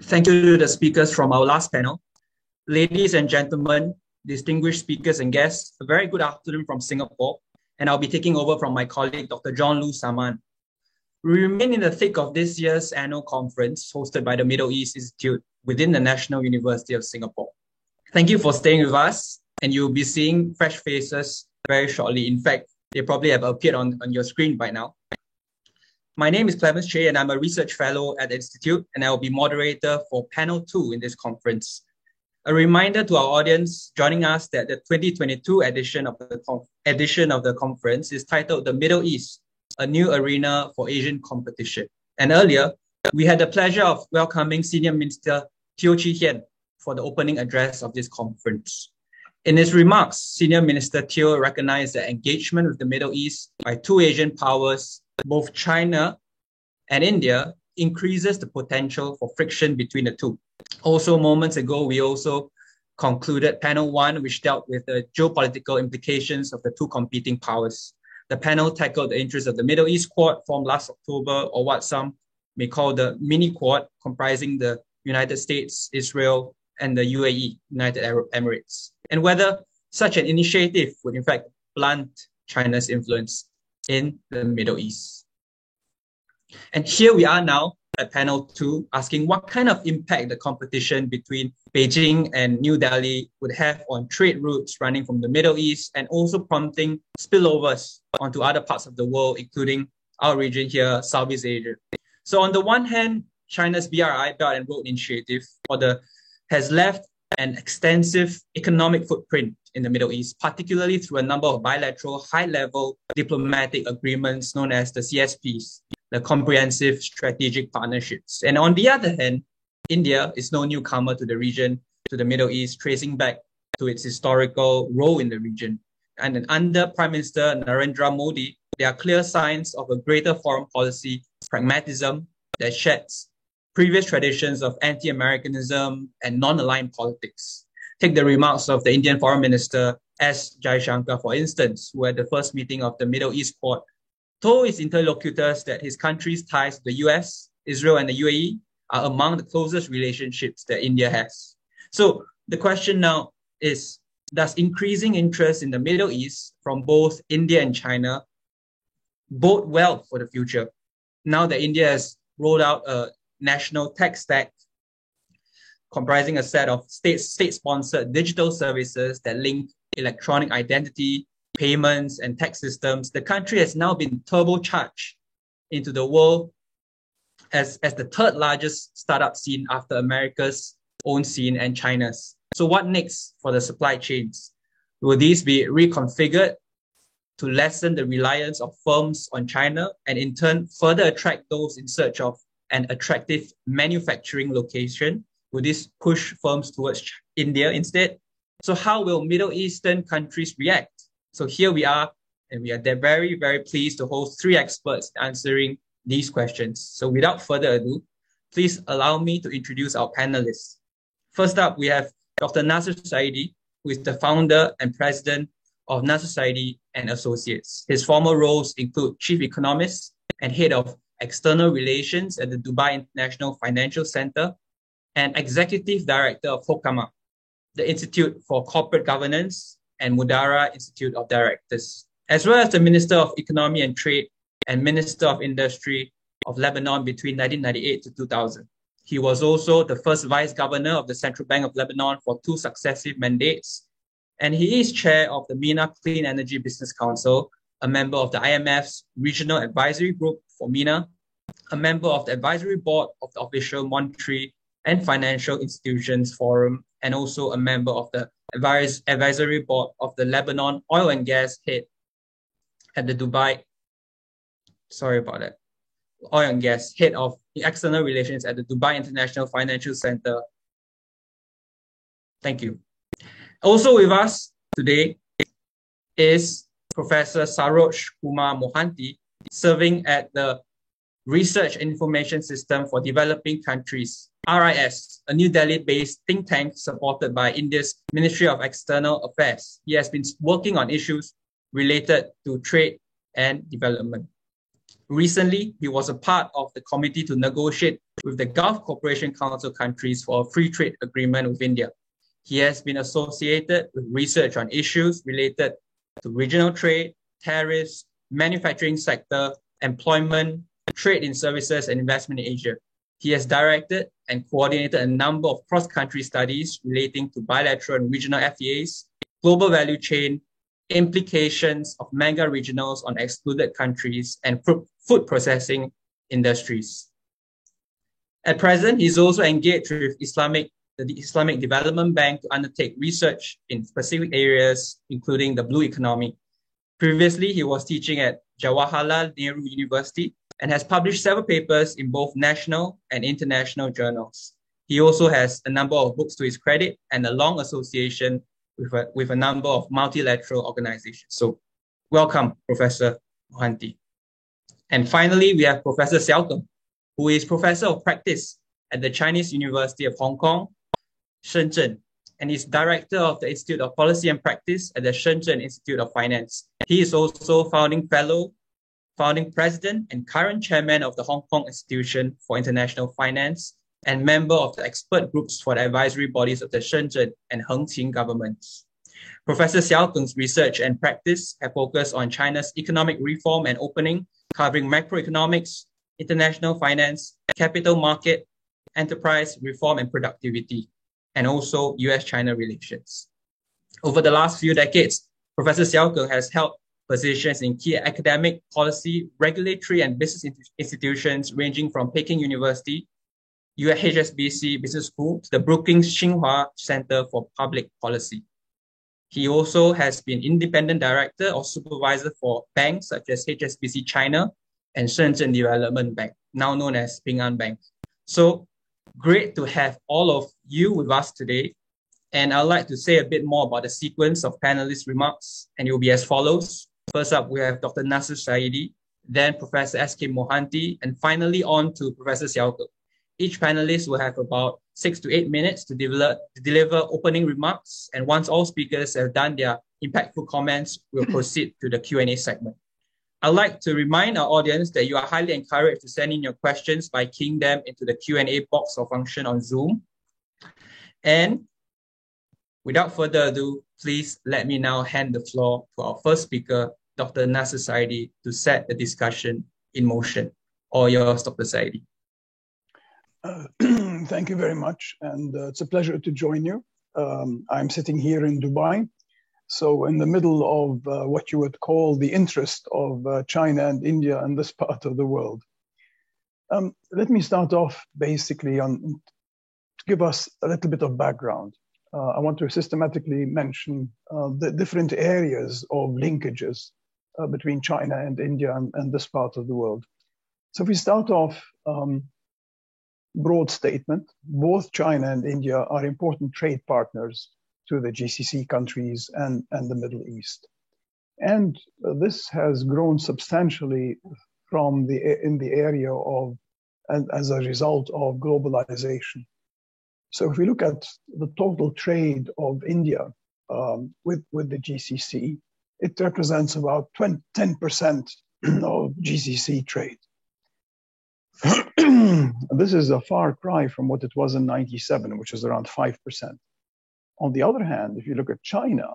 Thank you to the speakers from our last panel. Ladies and gentlemen, distinguished speakers and guests, a very good afternoon from Singapore, and I'll be taking over from my colleague, Dr. John Lu Saman. We remain in the thick of this year's annual conference hosted by the Middle East Institute within the National University of Singapore. Thank you for staying with us, and you'll be seeing fresh faces very shortly. In fact, they probably have appeared on your screen by now. My name is Clemens Che, and I'm a research fellow at the Institute, and I will be moderator for panel 2 in this conference. A reminder to our audience joining us that the 2022 edition of the conference is titled The Middle East, a New Arena for Asian Competition. And earlier, we had the pleasure of welcoming Senior Minister Teo Chee Hean for the opening address of this conference. In his remarks, Senior Minister Teo recognized the engagement with the Middle East by two Asian powers, both China and India, increases the potential for friction between the two. Also, moments ago, we also concluded panel 1, which dealt with the geopolitical implications of the two competing powers. The panel tackled the interests of the Middle East Quad formed last October, or what some may call the mini Quad, comprising the United States, Israel, and the UAE, United Arab Emirates, and whether such an initiative would in fact blunt China's influence in the Middle East. And here we are now at panel 2, asking what kind of impact the competition between Beijing and New Delhi would have on trade routes running from the Middle East, and also prompting spillovers onto other parts of the world, including our region here, Southeast Asia. So on the one hand, China's BRI, Belt and Road Initiative, has left an extensive economic footprint in the Middle East, particularly through a number of bilateral high-level diplomatic agreements known as the CSPs, the Comprehensive Strategic Partnerships. And on the other hand, India is no newcomer to the region, to the Middle East, tracing back to its historical role in the region. And under Prime Minister Narendra Modi, there are clear signs of a greater foreign policy pragmatism that sheds previous traditions of anti-Americanism and non-aligned politics. Take the remarks of the Indian Foreign Minister S. Jaishankar, for instance, who at the first meeting of the Middle East Quad told his interlocutors that his country's ties to the US, Israel, and the UAE are among the closest relationships that India has. So the question now is, does increasing interest in the Middle East from both India and China bode well for the future, now that India has rolled out a national tech stack comprising a set of state-sponsored digital services that link electronic identity, payments, and tax systems? The country has now been turbocharged into the world as the third largest startup scene after America's own scene and China's. So what next for the supply chains? Will these be reconfigured to lessen the reliance of firms on China and in turn further attract those in search of an attractive manufacturing location? Will this push firms towards India instead? So how will Middle Eastern countries react? So here we are, and we are very, very pleased to host 3 experts answering these questions. So without further ado, please allow me to introduce our panelists. First up, we have Dr. Nasser Saidi, who is the founder and president of Nasser Saidi and Associates. His former roles include chief economist and head of external relations at the Dubai International Financial Center and executive director of Hokama, the Institute for Corporate Governance, and Mudara Institute of Directors, as well as the Minister of Economy and Trade and Minister of Industry of Lebanon between 1998 to 2000. He was also the first Vice Governor of the Central Bank of Lebanon for 2 successive mandates, and he is chair of the MENA Clean Energy Business Council, a member of the IMF's Regional Advisory Group for MENA, a member of the Advisory Board of the Official Monetary and Financial Institutions Forum, and also a member of the Advisory Board of the Lebanon Oil and Gas Head at the Oil and Gas Head of External Relations at the Dubai International Financial Center. Thank you. Also with us today is Professor Saroj Kumar Mohanty, serving at the Research and Information System for Developing Countries, RIS, a New Delhi-based think tank supported by India's Ministry of External Affairs. He has been working on issues related to trade and development. Recently, he was a part of the committee to negotiate with the Gulf Cooperation Council countries for a free trade agreement with India. He has been associated with research on issues related to regional trade, tariffs, manufacturing sector, employment, trade in services, and investment in Asia. He has directed and coordinated a number of cross-country studies relating to bilateral and regional FTAs, global value chain, implications of mega regionals on excluded countries, and food processing industries. At present, he's also engaged with the Islamic Development Bank to undertake research in specific areas, including the blue economy. Previously, he was teaching at Jawaharlal Nehru University and has published several papers in both national and international journals. He also has a number of books to his credit and a long association with a number of multilateral organizations. So welcome, Professor Mohanty. And finally, we have Professor Xiao Geng, who is Professor of Practice at the Chinese University of Hong Kong, Shenzhen, and is Director of the Institute of Policy and Practice at the Shenzhen Institute of Finance. He is also founding fellow, founding president, and current chairman of the Hong Kong Institution for International Finance, and member of the expert groups for the advisory bodies of the Shenzhen and Hengqin governments. Professor Xiao Geng's research and practice have focused on China's economic reform and opening, covering macroeconomics, international finance, capital market, enterprise reform and productivity, and also US-China relations. Over the last few decades, Professor Xiao Geng has held positions in key academic, policy, regulatory, and business institutions ranging from Peking University, HSBC Business School, to the Brookings Tsinghua Center for Public Policy. He also has been independent director or supervisor for banks such as HSBC China and Shenzhen Development Bank, now known as Ping An Bank. So great to have all of you with us today. And I'd like to say a bit more about the sequence of panelists' remarks, and it will be as follows. First up, we have Dr. Nasser Saidi, then Professor S.K. Mohanty, and finally on to Professor Xiao Geng. Each panelist will have about 6 to 8 minutes to deliver opening remarks. And once all speakers have done their impactful comments, we'll proceed to the Q&A segment. I'd like to remind our audience that you are highly encouraged to send in your questions by keying them into the Q&A box or function on Zoom. And without further ado, please let me now hand the floor to our first speaker, Dr. Nasser Saidi, to set the discussion in motion. All yours, Dr. Saidi. Thank you very much, and it's a pleasure to join you. I'm sitting here in Dubai, so in the middle of what you would call the interest of China and India and this part of the world. Let me start off basically to give us a little bit of background. I want to systematically mention the different areas of linkages between China and India and this part of the world. So if we start off, broad statement, both China and India are important trade partners to the GCC countries and the Middle East. And this has grown substantially in the area of, and as a result of globalization. So if we look at the total trade of India with the GCC, it represents about 10% of GCC trade. This is a far cry from what it was in '97, which is around 5%. On the other hand, if you look at China,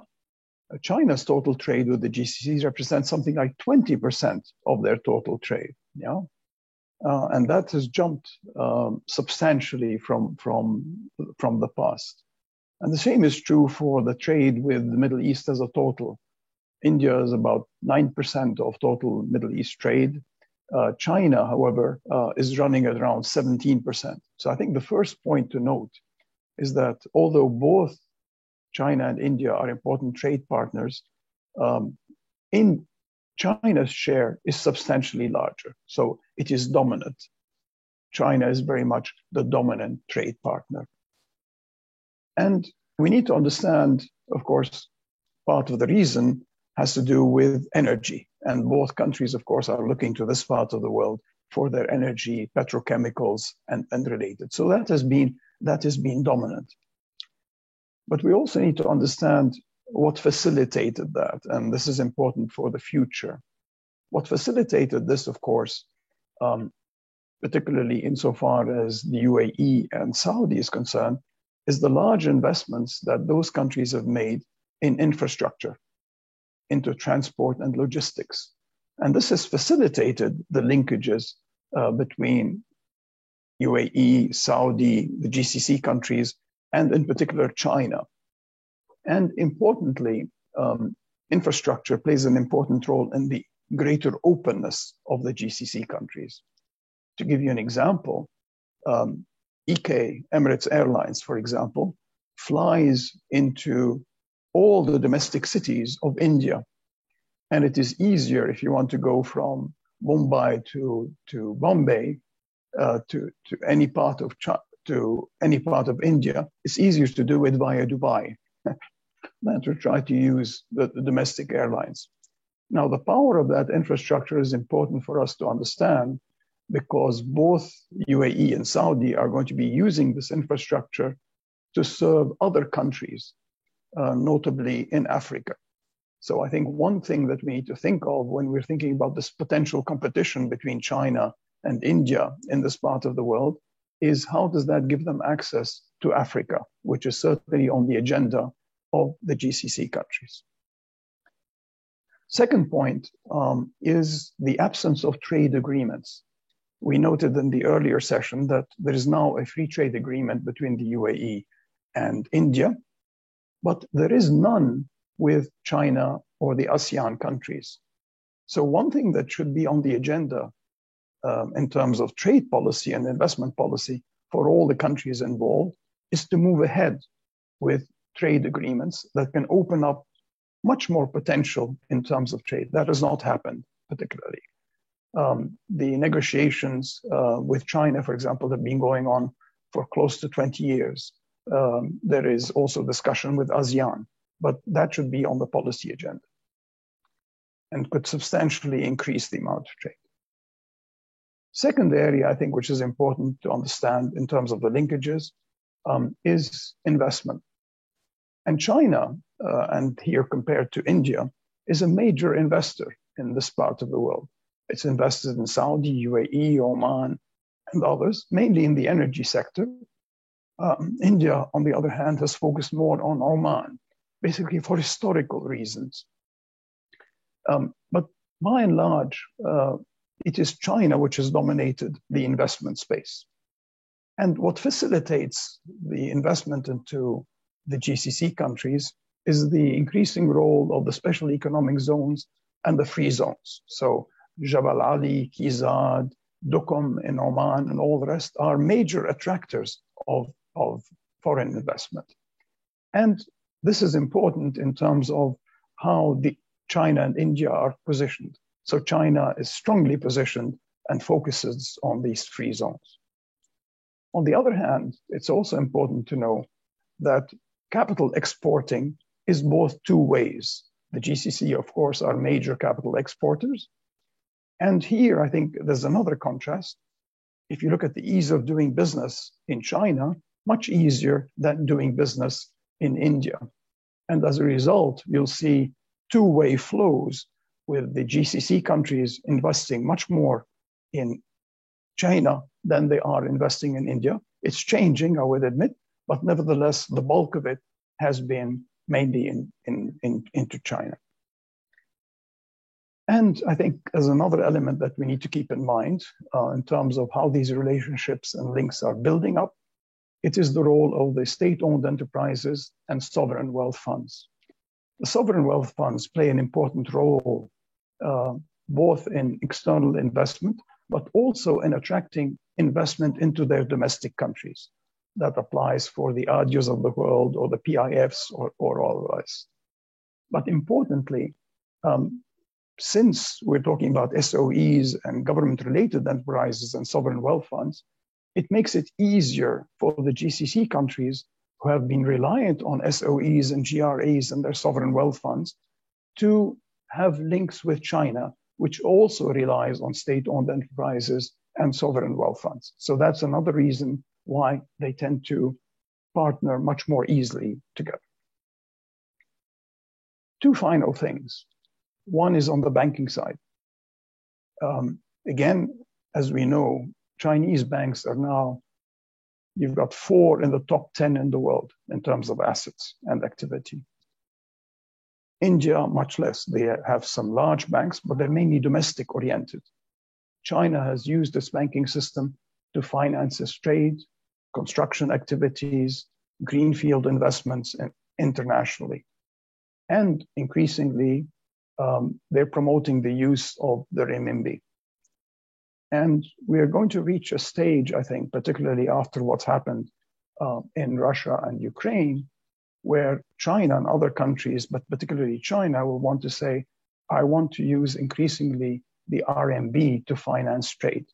China's total trade with the GCCs represents something like 20% of their total trade. Yeah, and that has jumped substantially from the past. And the same is true for the trade with the Middle East as a total. India is about 9% of total Middle East trade. China, however, is running at around 17%. So I think the first point to note is that although both China and India are important trade partners, in China's share is substantially larger. So it is dominant. China is very much the dominant trade partner. And we need to understand, of course, part of the reason has to do with energy. And both countries, of course, are looking to this part of the world for their energy, petrochemicals, and related. So that has been dominant. But we also need to understand what facilitated that. And this is important for the future. What facilitated this, of course, particularly insofar as the UAE and Saudi is concerned, is the large investments that those countries have made in infrastructure, into transport and logistics. And this has facilitated the linkages between UAE, Saudi, the GCC countries, and in particular China. And importantly, infrastructure plays an important role in the greater openness of the GCC countries. To give you an example, EK, Emirates Airlines, for example, flies into all the domestic cities of India. And it is easier if you want to go from Mumbai to Bombay, to any part of India. It's easier to do it via Dubai than to try to use the domestic airlines. Now, the power of that infrastructure is important for us to understand, because both UAE and Saudi are going to be using this infrastructure to serve other countries, notably in Africa. So I think one thing that we need to think of when we're thinking about this potential competition between China and India in this part of the world is, how does that give them access to Africa, which is certainly on the agenda of the GCC countries. Second point is the absence of trade agreements. We noted in the earlier session that there is now a free trade agreement between the UAE and India, but there is none with China or the ASEAN countries. So one thing that should be on the agenda in terms of trade policy and investment policy for all the countries involved is to move ahead with trade agreements that can open up much more potential in terms of trade. That has not happened particularly. The negotiations with China, for example, have been going on for close to 20 years. There is also discussion with ASEAN, but that should be on the policy agenda and could substantially increase the amount of trade. Second area, I think, which is important to understand in terms of the linkages, is investment. And China, and here compared to India, is a major investor in this part of the world. It's invested in Saudi, UAE, Oman, and others, mainly in the energy sector. India, on the other hand, has focused more on Oman, basically for historical reasons. But by and large, it is China which has dominated the investment space. And what facilitates the investment into the GCC countries is the increasing role of the special economic zones and the free zones. So Jabal Ali, Kizad, Duqm in Oman, and all the rest are major attractors of foreign investment. And this is important in terms of how China and India are positioned. So China is strongly positioned and focuses on these free zones. On the other hand, it's also important to know that capital exporting is both two ways. The GCC, of course, are major capital exporters. And here, I think there's another contrast. If you look at the ease of doing business in China, much easier than doing business in India. And as a result, you'll see two-way flows with the GCC countries investing much more in China than they are investing in India. It's changing, I would admit, but nevertheless, the bulk of it has been mainly into China. And I think as another element that we need to keep in mind in terms of how these relationships and links are building up, it is the role of the state-owned enterprises and sovereign wealth funds. The sovereign wealth funds play an important role both in external investment, but also in attracting investment into their domestic countries. That applies for the ADIOs of the world or the PIFs or otherwise. But importantly, since we're talking about SOEs and government-related enterprises and sovereign wealth funds, it makes it easier for the GCC countries who have been reliant on SOEs and GRAs and their sovereign wealth funds to have links with China, which also relies on state-owned enterprises and sovereign wealth funds. So that's another reason why they tend to partner much more easily together. Two final things. One is on the banking side. Again, as we know, Chinese banks are now, you've got 4 in the top 10 in the world in terms of assets and activity. India, much less. They have some large banks, but they're mainly domestic oriented. China has used its banking system to finance its trade, construction activities, greenfield investments internationally. And increasingly, they're promoting the use of the renminbi. And we are going to reach a stage, I think, particularly after what's happened in Russia and Ukraine, where China and other countries, but particularly China, will want to say, I want to use increasingly the RMB to finance trade.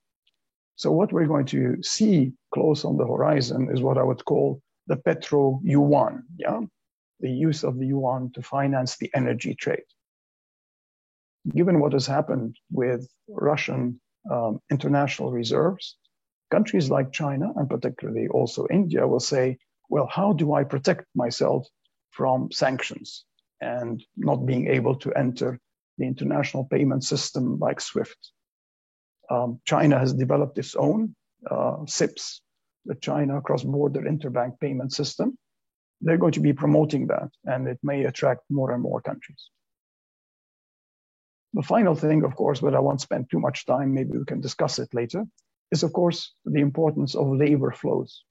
So what we're going to see close on the horizon is what I would call the petro yuan, yeah? The use of the yuan to finance the energy trade. Given what has happened with Russian international reserves, countries like China, and particularly also India, will say, well, how do I protect myself from sanctions and not being able to enter the international payment system like SWIFT? China has developed its own CIPS, the China Cross-Border Interbank Payment System. They're going to be promoting that, and it may attract more and more countries. The final thing, of course, but I won't spend too much time, maybe we can discuss it later, is, of course, the importance of labor flows.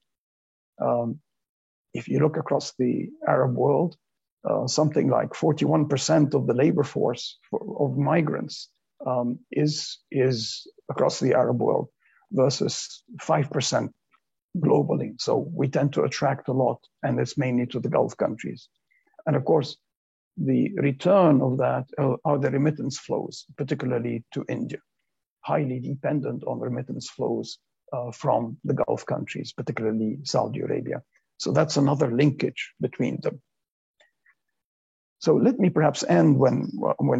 If you look across the Arab world, something like 41% of the labor force of migrants is across the Arab world versus 5% globally. So we tend to attract a lot, and it's mainly to the Gulf countries. And of course, the return of that are the remittance flows, particularly to India, highly dependent on remittance flows from the Gulf countries, particularly Saudi Arabia. So that's another linkage between them. So let me perhaps end when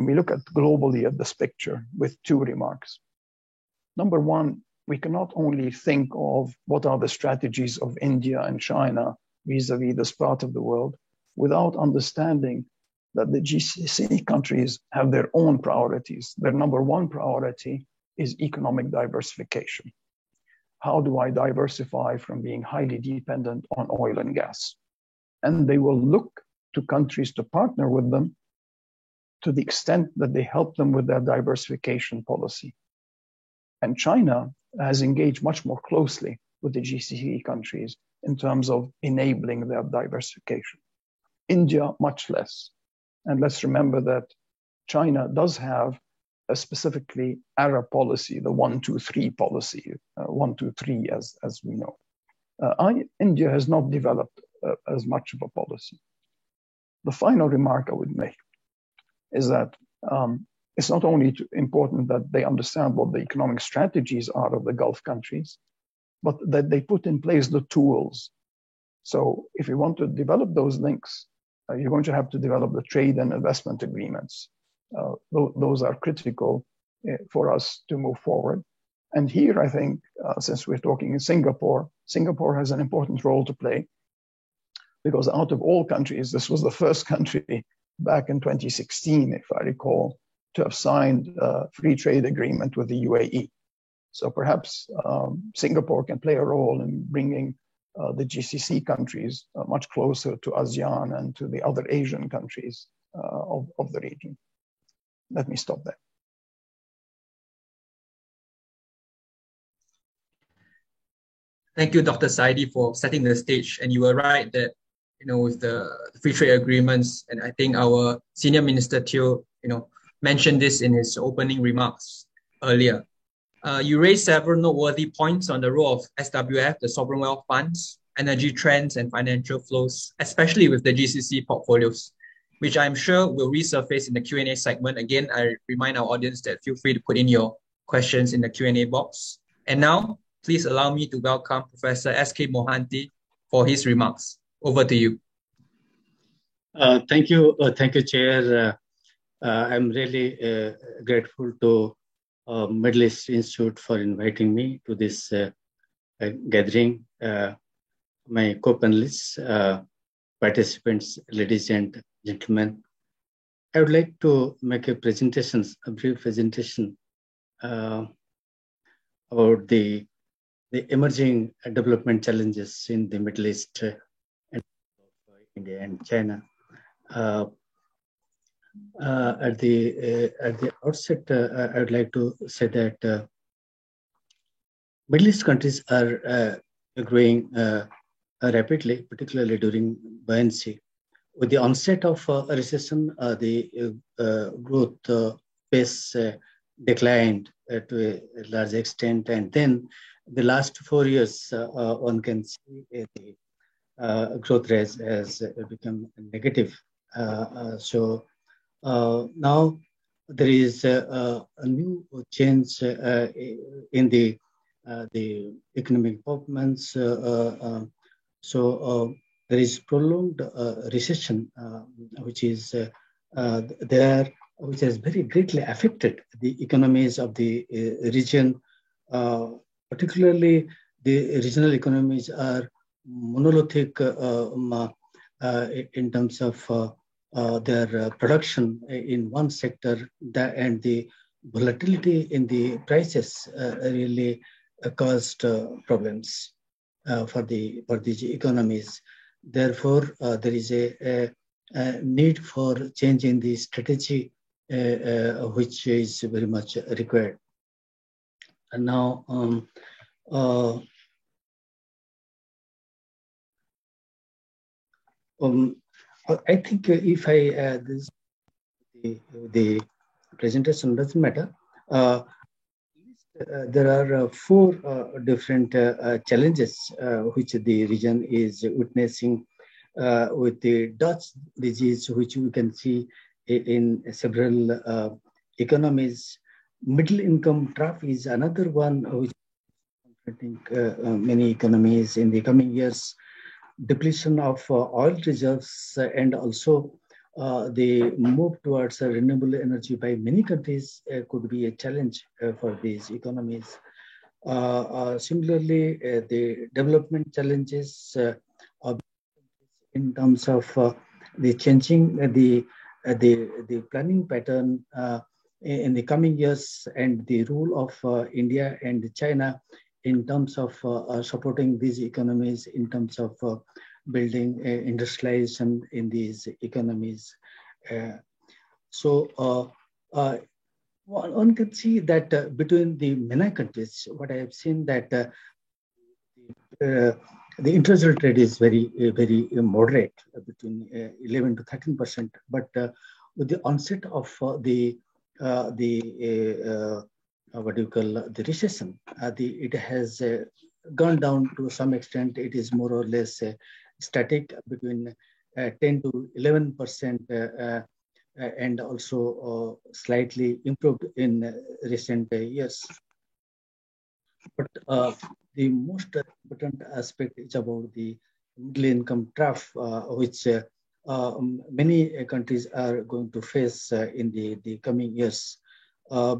we look at globally at this picture with 2 remarks. Number one, we cannot only think of what are the strategies of India and China vis-a-vis this part of the world without understanding that the GCC countries have their own priorities. Their number one priority is economic diversification. How do I diversify from being highly dependent on oil and gas? And they will look to countries to partner with them to the extent that they help them with their diversification policy. And China has engaged much more closely with the GCC countries in terms of enabling their diversification. India, much less. And let's remember that China does have a specifically Arab policy, the 1-2-3 policy, 1-2-3 as we know. India has not developed as much of a policy. The final remark I would make is that it's not only important that they understand what the economic strategies are of the Gulf countries, but that they put in place the tools. So if you want to develop those links, you're going to have to develop the trade and investment agreements. Those are critical for us to move forward. And here, I think, since we're talking in Singapore, Singapore has an important role to play because out of all countries, this was the first country back in 2016, if I recall, to have signed a free trade agreement with the UAE. So perhaps Singapore can play a role in bringing the GCC countries much closer to ASEAN and to the other Asian countries of the region. Let me stop there. Thank you, Dr. Saidi, for setting the stage. And you were right that, with the free trade agreements, and I think our senior minister Teo, mentioned this in his opening remarks earlier. You raised several noteworthy points on the role of SWF, the sovereign wealth funds, energy trends, and financial flows, especially with the GCC portfolios, which I'm sure will resurface in the Q&A segment. Again, I remind our audience that feel free to put in your questions in the Q&A box. And now, please allow me to welcome Professor S.K. Mohanty for his remarks. Over to you. Thank you, Chair. I'm really grateful to Middle East Institute for inviting me to this gathering. My co-panelists, participants, ladies and gentlemen, I would like to make a brief presentation about the emerging development challenges in the Middle East and India and China. At the outset, I would like to say that Middle East countries are growing rapidly, particularly during buoyancy. With the onset of a recession, the growth pace declined to a large extent, and then the last 4 years, one can see the growth rate has become negative. So now there is a new change in the economic performance. So there is prolonged recession, which is there, which has very greatly affected the economies of the region. Particularly, the regional economies are monolithic in terms of their production in one sector, and the volatility in the prices really caused problems for these economies. Therefore, there is a need for change in the strategy, which is very much required. And now, I think if the presentation doesn't matter. There are 4 different challenges which the region is witnessing with the Dutch disease, which we can see in several economies. Middle income trap is another one which I think many economies in the coming years. Depletion of oil reserves and also the move towards renewable energy by many countries could be a challenge for these economies. Similarly, the development challenges in terms of the changing the planning pattern in the coming years, and the role of India and China in terms of supporting these economies, in terms of building industrialization in these economies. So one can see that between the many countries, what I have seen that the international trade is very moderate, between 11 to 13%. But with the onset of the what do you call the recession, it has gone down to some extent. It is more or less static between 10 to 11%, and also slightly improved in recent years. But the most important aspect is about the middle income trap, which many countries are going to face in the coming years,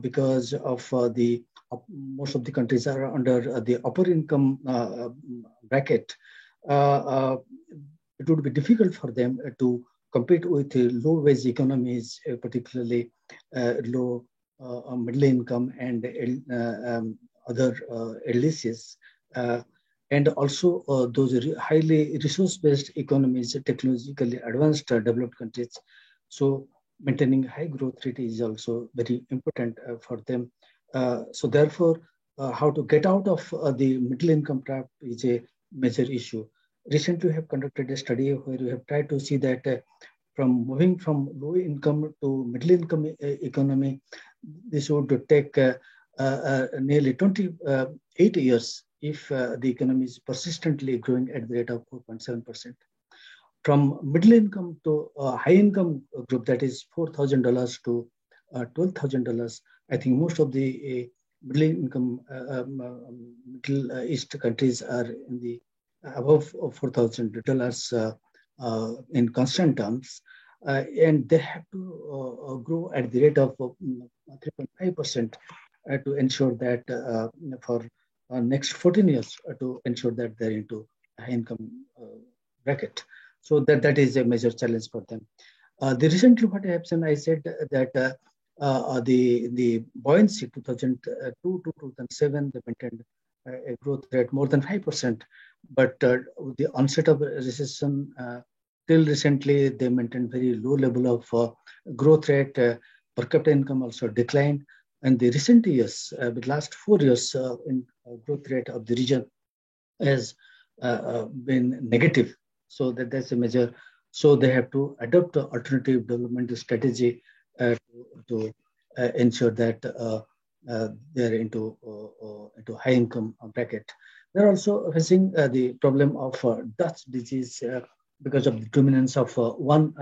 because of most of the countries are under the upper income bracket. It would be difficult for them to compete with low wage economies, particularly low middle income and other LDCs, and also those highly resource-based economies, technologically advanced developed countries. So maintaining high growth rate is also very important for them. So therefore, how to get out of the middle income trap is a major issue. Recently, we have conducted a study where we have tried to see that from moving from low income to middle income economy, this would take nearly 28 years if the economy is persistently growing at the rate of 4.7%. From middle income to high income group, that is $4,000 to $12,000, I think most of the middle income Middle East countries are in the above $4,000 in constant terms, and they have to grow at the rate of 3.5% to ensure that for next 14 years to ensure that they're into high income bracket. So that is a major challenge for them. The recently what I have seen, I said that the buoyancy 2002 to 2007, they maintained a growth rate more than 5%. But with the onset of recession, till recently, they maintained very low level of growth rate. Per capita income also declined. And the recent years, the last 4 years, in growth rate of the region has been negative. So that's a measure. So they have to adopt an alternative development strategy to ensure that they're into high income bracket. They're also facing the problem of Dutch disease because of the dominance of one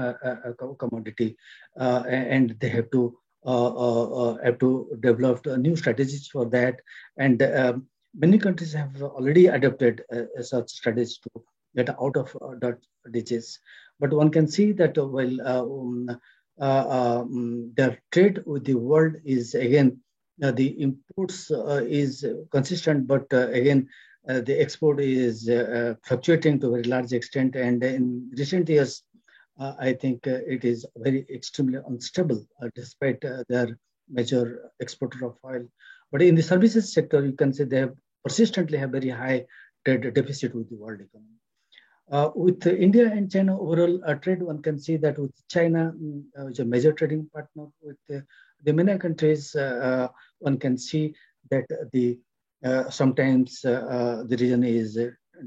commodity, and they have to develop new strategies for that. And many countries have already adopted such strategies to get out of Dutch disease. But one can see that while the trade with the world is again the imports is consistent, but again the export is fluctuating to a very large extent. And in recent years, I think it is very extremely unstable, despite their major exporter of oil. But in the services sector, you can say they have persistently have very high trade deficit with the world economy. With India and China overall trade, one can see that with China, which is a major trading partner with the many countries, one can see that the sometimes the region is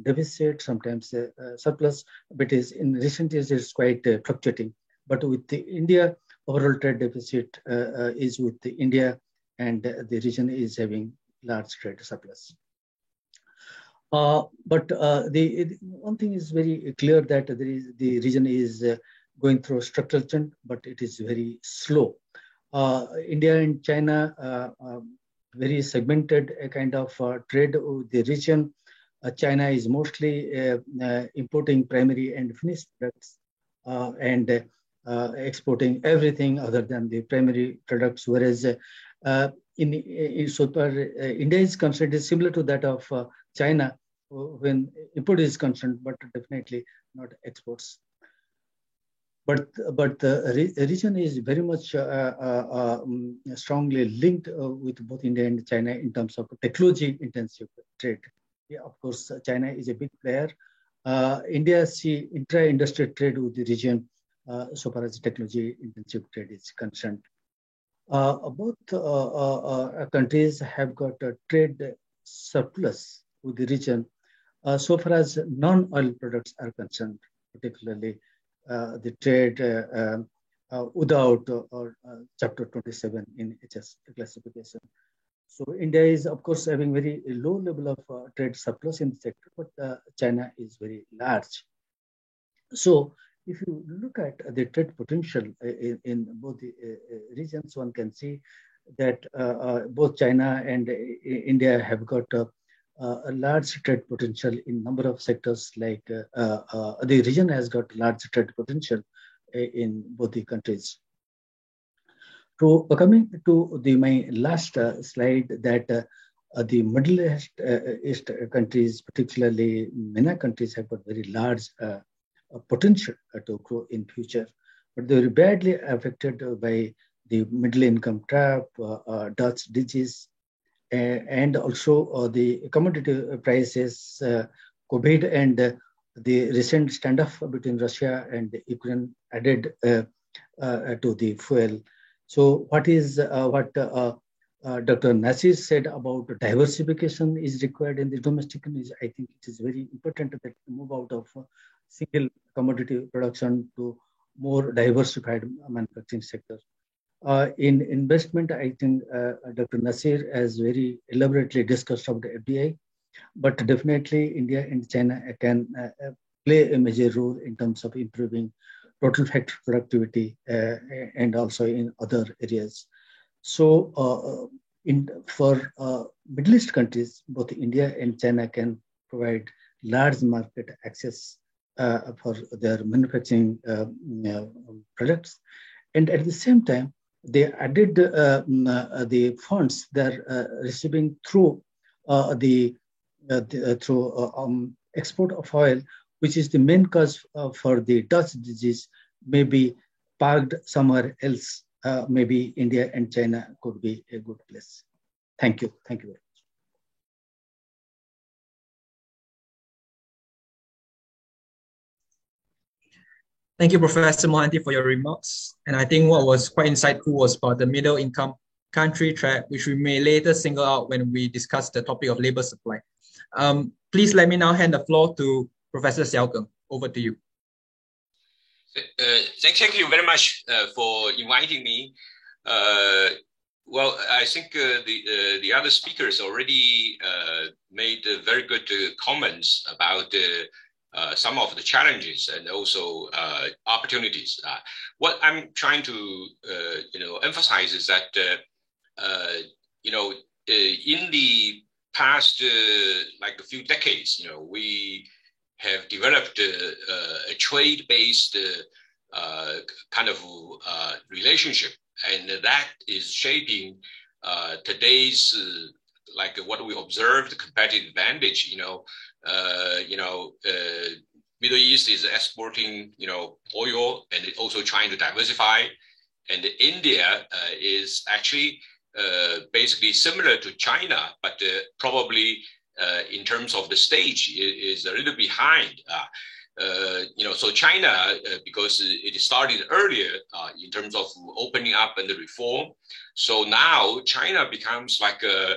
deficit, sometimes surplus, but is in recent years it's quite fluctuating. But with the India, overall trade deficit is with the India, and the region is having large trade surplus. But the one thing is very clear that the region is going through structural change, but it is very slow. India and China, very segmented kind of trade with the region. China is mostly importing primary and finished products and exporting everything other than the primary products, whereas in so far India is concerned, is similar to that of China when import is concerned, but definitely not exports. But the region is very much strongly linked with both India and China in terms of technology-intensive trade. Yeah, of course, China is a big player. India see intra-industry trade with the region so far as technology-intensive trade is concerned. Both countries have got a trade surplus with the region so far as non-oil products are concerned, particularly the trade without Chapter 27 in HS classification. So India is, of course, having very low level of trade surplus in the sector, but China is very large. So if you look at the trade potential in both the regions, one can see that both China and India have got a large trade potential in number of sectors. Like the region has got large trade potential in both the countries. To coming to my last slide, that the Middle East countries, particularly MENA countries, have got very large potential to grow in future, but they were badly affected by the middle income trap, Dutch disease, and also the commodity prices, COVID, and the recent standoff between Russia and Ukraine added to the fuel. So what is Dr. Nasir said about diversification is required in the domestic news. I think it is very important that we move out of single commodity production to more diversified manufacturing sector. In investment, I think Dr. Nasir has very elaborately discussed about the FDI, but definitely India and China can play a major role in terms of improving total factory productivity and also in other areas. So for Middle East countries, both India and China can provide large market access for their manufacturing products. And at the same time, they added the funds they're receiving through export of oil, which is the main cause for the Dutch disease, may be parked somewhere else maybe India and China could be a good place. Thank you. Thank you very much. Thank you, Professor Mohanty, for your remarks. And I think what was quite insightful was about the middle income country trap, which we may later single out when we discuss the topic of labor supply. Please let me now hand the floor to Professor Xiao Geng. Over to you. Thank you very much for inviting me. Well, I think the other speakers already made very good comments about some of the challenges and also opportunities. What I'm trying to emphasize is that in the past like a few decades, we have developed a trade-based kind of relationship, and that is shaping today's like what we observed competitive advantage. Middle East is exporting oil and also trying to diversify, and India is actually basically similar to China, but probably in terms of the stage is a little behind. So China, because it started earlier in terms of opening up and the reform, so now China becomes like a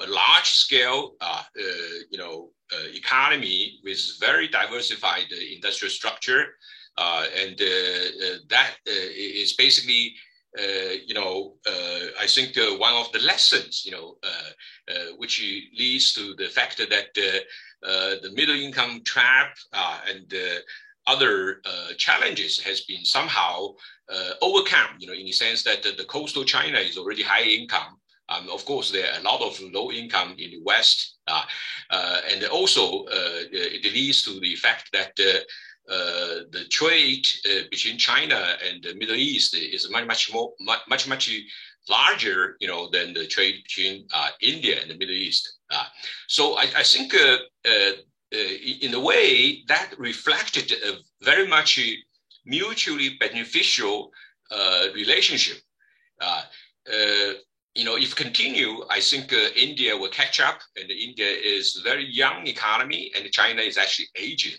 large scale economy with very diversified industrial structure, and that is basically I think one of the lessons which leads to the fact that the middle income trap and other challenges has been somehow overcome, in the sense that the coastal China is already high income. Of course, there are a lot of low income in the West, and also it leads to the fact that the trade between China and the Middle East is much larger, than the trade between India and the Middle East. So I think in a way that reflected a very much mutually beneficial relationship. If continue, I think India will catch up, and India is a very young economy, and China is actually aging,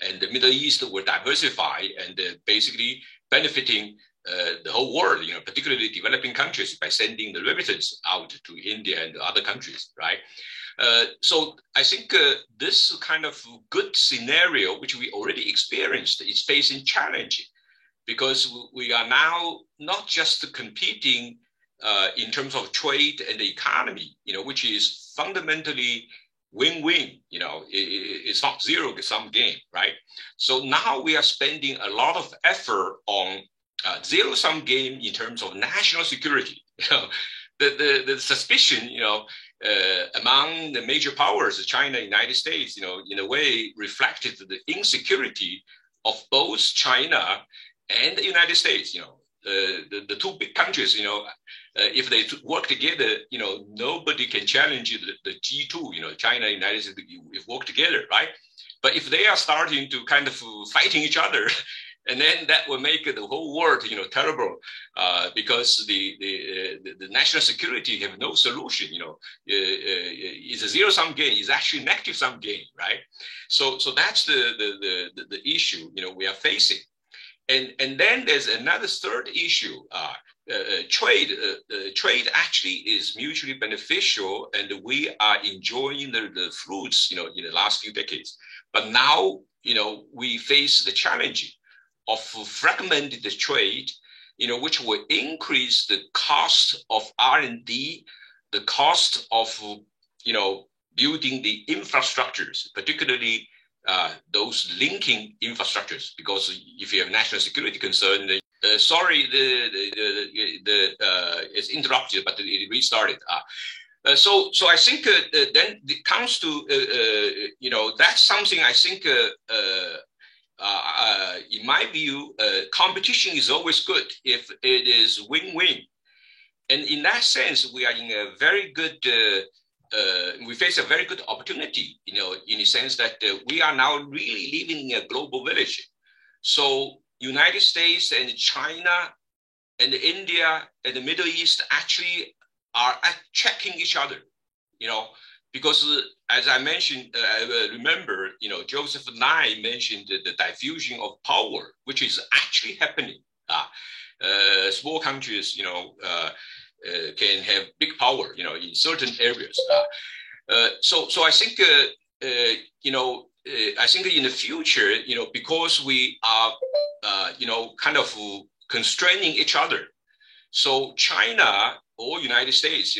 and the Middle East will diversify and basically benefiting the whole world, particularly developing countries, by sending the remittance out to India and other countries, right? So I think this kind of good scenario, which we already experienced, is facing challenge, because we are now not just competing in terms of trade and the economy, which is fundamentally win-win. It's not zero-sum game, right? So now we are spending a lot of effort on zero-sum game in terms of national security. The suspicion, among the major powers, China, United States, in a way reflected the insecurity of both China and the United States. The two big countries, if they work together, nobody can challenge the G2, China, United States, if work together, right? But if they are starting to kind of fighting each other, and then that will make the whole world, terrible, because the national security have no solution. It's a zero-sum game. It's actually negative-sum game, right? So that's the issue we are facing. And then there's another third issue. Trade actually is mutually beneficial, and we are enjoying the fruits, in the last few decades. But now, we face the challenge of fragmented trade, which will increase the cost of R&D, the cost of, building the infrastructures, particularly those linking infrastructures, because if you have national security concern, sorry, it's interrupted, but it restarted. So I think then it comes to, that's something I think, in my view, competition is always good if it is win-win. And in that sense, we are in a very good, we face a very good opportunity, in the sense that we are now really living in a global village. So United States and China and India and the Middle East actually are checking each other, because as I mentioned, I remember, Joseph Nye mentioned the diffusion of power, which is actually happening. Small countries, can have big power, in certain areas. So I think, I think in the future, because we are, kind of constraining each other. So China or United States,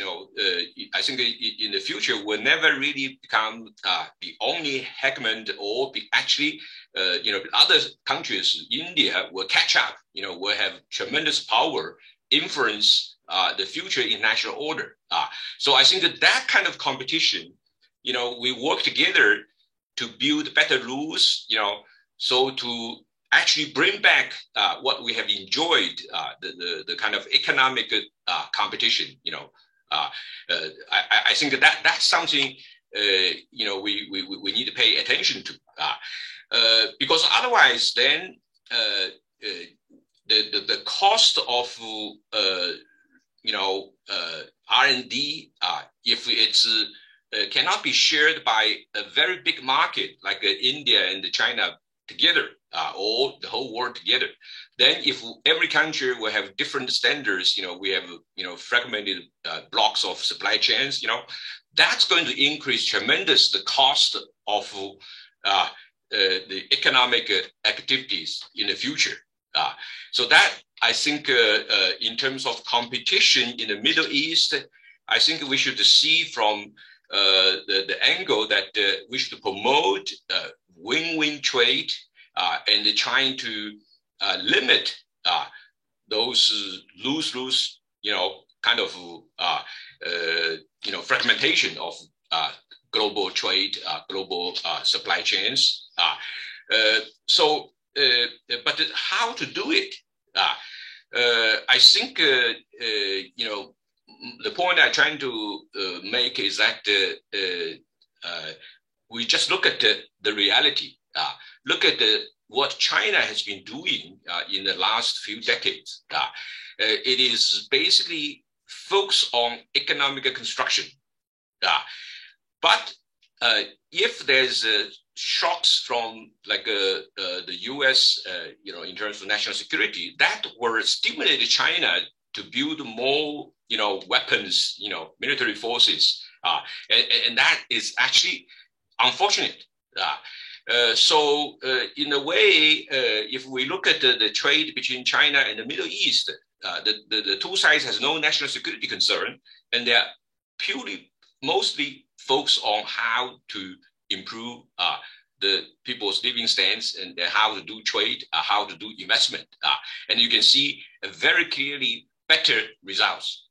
I think in the future will never really become the only hegemon, or actually, other countries, India will catch up, will have tremendous power, influence the future international order. So I think that kind of competition, we work together to build better rules, so to actually bring back what we have enjoyed, the kind of economic competition. I think that's something we need to pay attention to, because otherwise, then the cost of R&D, if it's cannot be shared by a very big market like India and China together, or the whole world together, then if every country will have different standards, we have, fragmented blocks of supply chains, that's going to increase tremendous the cost of the economic activities in the future. So that, I think, in terms of competition in the Middle East, I think we should see from the angle that we should promote win-win trade, and trying to limit those lose-lose, kind of fragmentation of global trade, global supply chains. But how to do it? I think the point I'm trying to make is that we just look at the reality. Look at what China has been doing in the last few decades. It is basically focused on economic construction. But if there's shocks from like the US, in terms of national security, that will stimulate China to build more, weapons, military forces, and that is actually unfortunate. So in a way, if we look at the trade between China and the Middle East, the two sides has no national security concern, and they're mostly focused on how to improve the people's living standards and how to do trade, how to do investment. And you can see very clearly better results.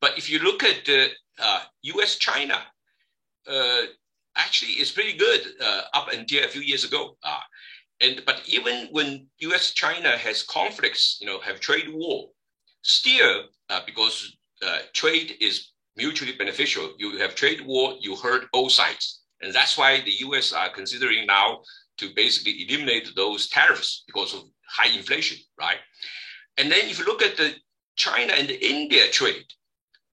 But if you look at US-China, actually it's pretty good up until a few years ago. But even when US-China has conflicts, have trade war, still because trade is mutually beneficial, you have trade war, you hurt both sides. And that's why the US are considering now to basically eliminate those tariffs because of high inflation, right? And then if you look at the China and the India trade,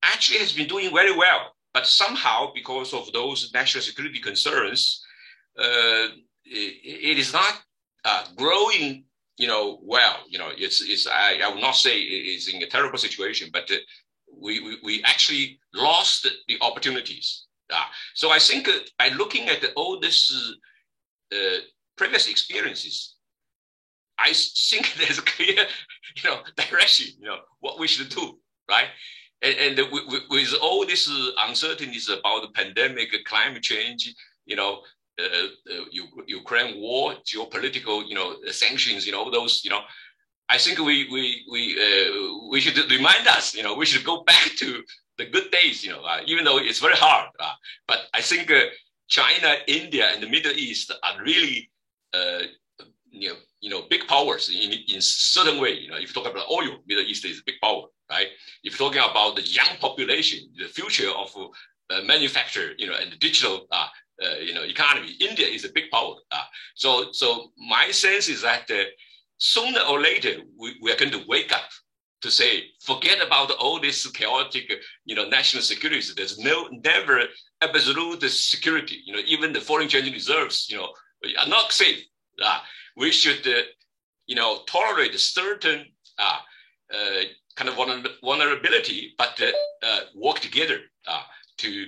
actually has been doing very well. But somehow, because of those national security concerns, it is not growing, well. I will not say it's in a terrible situation, but we actually lost the opportunities. So I think by looking at all this previous experiences, I think there's a clear, direction, what we should do, right? And with all these uncertainties about the pandemic, climate change, Ukraine war, geopolitical, sanctions, those, I think we should remind us, we should go back to the good days, even though it's very hard. But I think China, India, and the Middle East are really, big powers in certain way. If you talk about oil, Middle East is a big power, right? If you're talking about the young population, the future of manufacture, and the digital, economy, India is a big power. So my sense is that sooner or later, we are going to wake up to say, forget about all this chaotic, national security. There's never absolute security. Even the foreign exchange reserves, are not safe. We should, tolerate certain kind of vulnerability, but work together to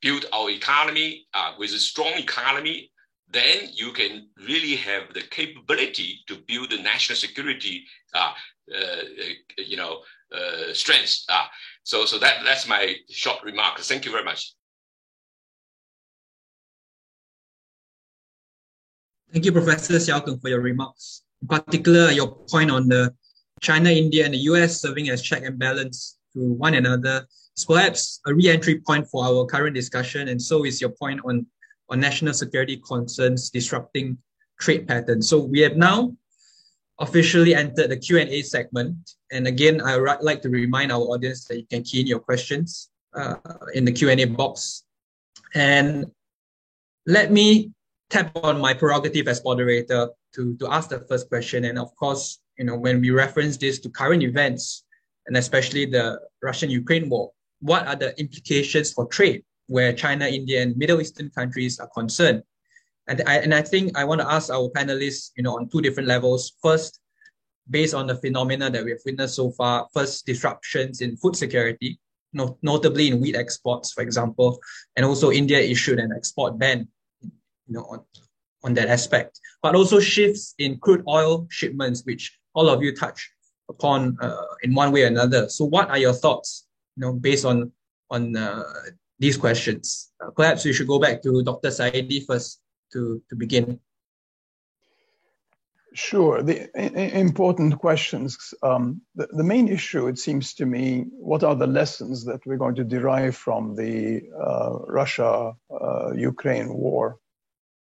build our economy. With a strong economy, then you can really have the capability to build the national security, strengths. So that's my short remark. Thank you very much. Thank you, Professor Xiao-Keng, for your remarks. In particular, your point on the China, India, and the US serving as check and balance to one another is perhaps a re-entry point for our current discussion, and so is your point on national security concerns disrupting trade patterns. So we have now officially entered the Q&A segment. And again, I would like to remind our audience that you can key in your questions in the Q&A box. And let me tap on my prerogative as moderator to ask the first question. And of course, when we reference this to current events, and especially the Russian-Ukraine war, what are the implications for trade where China, India, and Middle Eastern countries are concerned? And I think I want to ask our panelists, on two different levels. First, based on the phenomena that we have witnessed so far, first, disruptions in food security, notably in wheat exports, for example, and also India issued an export ban, on that aspect, but also shifts in crude oil shipments, which all of you touch upon in one way or another. So what are your thoughts, based on these questions? Perhaps we should go back to Dr. Saidi first to begin. Sure. The important questions. The main issue, it seems to me, what are the lessons that we're going to derive from the Russia-Ukraine war?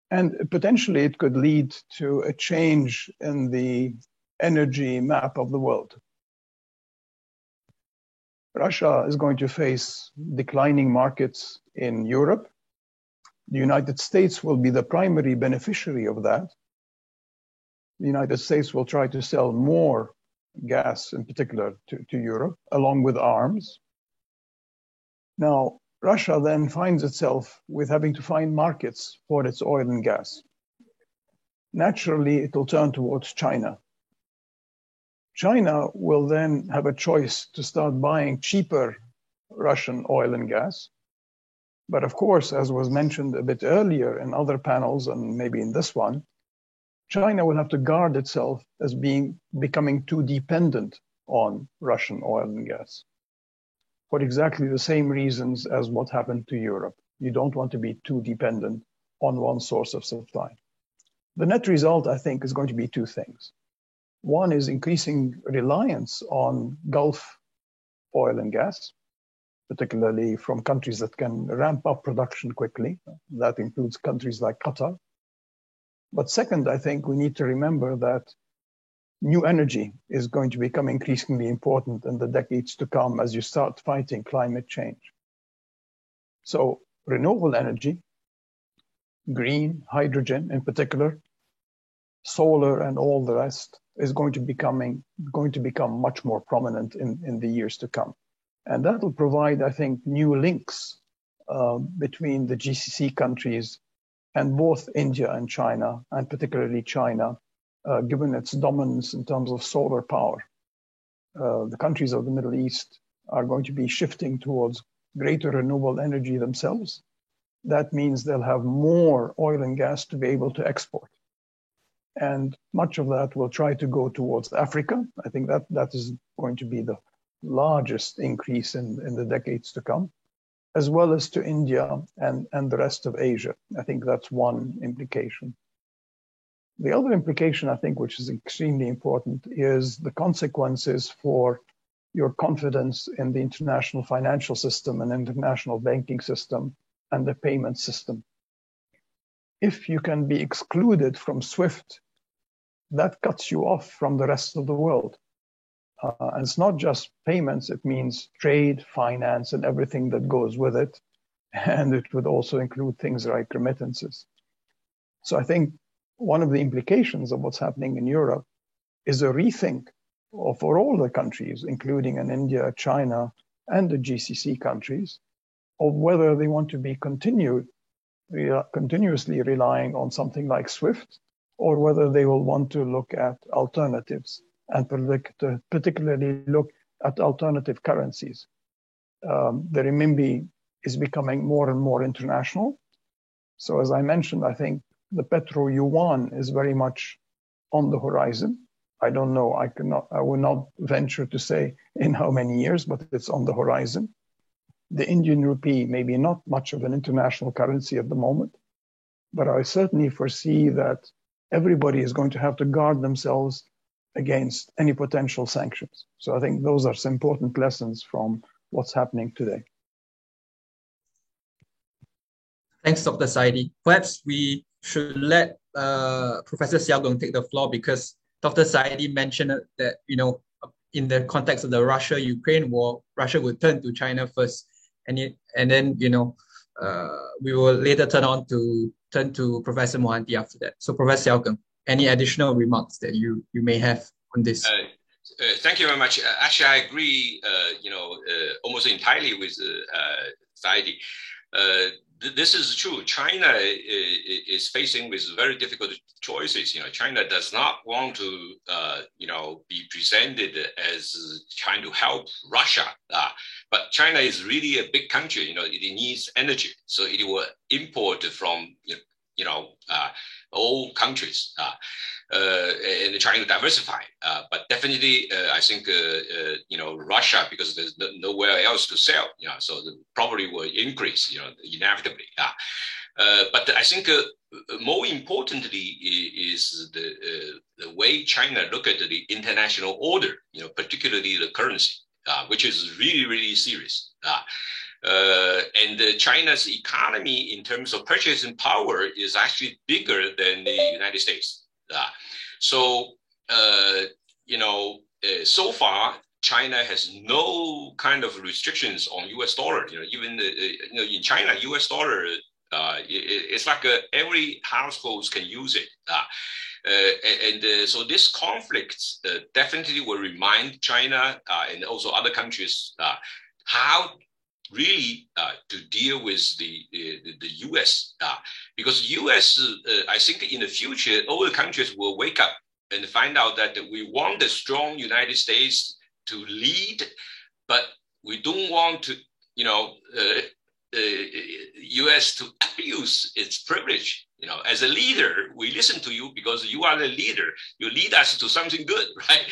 And potentially it could lead to a change in the energy map of the world. Russia is going to face declining markets in Europe. The United States will be the primary beneficiary of that. The United States will try to sell more gas, in particular, to Europe, along with arms. Now, Russia then finds itself with having to find markets for its oil and gas. Naturally, it will turn towards China. China will then have a choice to start buying cheaper Russian oil and gas. But of course, as was mentioned a bit earlier in other panels, and maybe in this one, China will have to guard itself as becoming too dependent on Russian oil and gas for exactly the same reasons as what happened to Europe. You don't want to be too dependent on one source of supply. The net result, I think, is going to be two things. One is increasing reliance on Gulf oil and gas, particularly from countries that can ramp up production quickly. That includes countries like Qatar. But second, I think we need to remember that new energy is going to become increasingly important in the decades to come as you start fighting climate change. So renewable energy, green, hydrogen in particular, solar and all the rest is going to become much more prominent in the years to come. And that will provide, I think, new links between the GCC countries and both India and China, and particularly China, given its dominance in terms of solar power. The countries of the Middle East are going to be shifting towards greater renewable energy themselves. That means they'll have more oil and gas to be able to export. And much of that will try to go towards Africa. I think that is going to be the largest increase in the decades to come, as well as to India and the rest of Asia. I think that's one implication. The other implication, I think, which is extremely important, is the consequences for your confidence in the international financial system and international banking system and the payment system. If you can be excluded from SWIFT, that cuts you off from the rest of the world. And it's not just payments, it means trade, finance, and everything that goes with it. And it would also include things like remittances. So I think one of the implications of what's happening in Europe is a rethink for all the countries, including in India, China, and the GCC countries, of whether they want to be continuously relying on something like SWIFT, or whether they will want to look at alternatives and particularly look at alternative currencies. The renminbi is becoming more and more international. So as I mentioned, I think the petro yuan is very much on the horizon. I don't know, I will not venture to say in how many years, but it's on the horizon. The Indian rupee may be not much of an international currency at the moment, but I certainly foresee that everybody is going to have to guard themselves against any potential sanctions. So I think those are some important lessons from what's happening today. Thanks, Dr. Saidi. Perhaps we should let Professor Xiaogang take the floor, because Dr. Saidi mentioned that, in the context of the Russia-Ukraine war, Russia would turn to China first, and then we will later turn to Professor Mohanty after that. So, Professor Xiaogang, any additional remarks that you may have on this? Thank you very much. Actually, I agree, almost entirely with Saidi. This is true. China is facing with very difficult choices. China does not want to, be presented as trying to help Russia. But China is really a big country. It needs energy, so it will import from, all countries. And trying to diversify, but definitely, I think Russia, because there's nowhere else to sell, so probably will increase, inevitably. But I think more importantly is the way China look at the international order, particularly the currency, which is really, really serious. And China's economy in terms of purchasing power is actually bigger than the United States. So far, China has no kind of restrictions on U.S. dollar. Even in China, U.S. dollar, it's like every household can use it. So this conflict definitely will remind China and also other countries how really to deal with the U.S. Because U.S. I think in the future all the countries will wake up and find out that we want the strong United States to lead, but we don't want to U.S. to abuse its privilege. As a leader, we listen to you because you are the leader. You lead us to something good, right?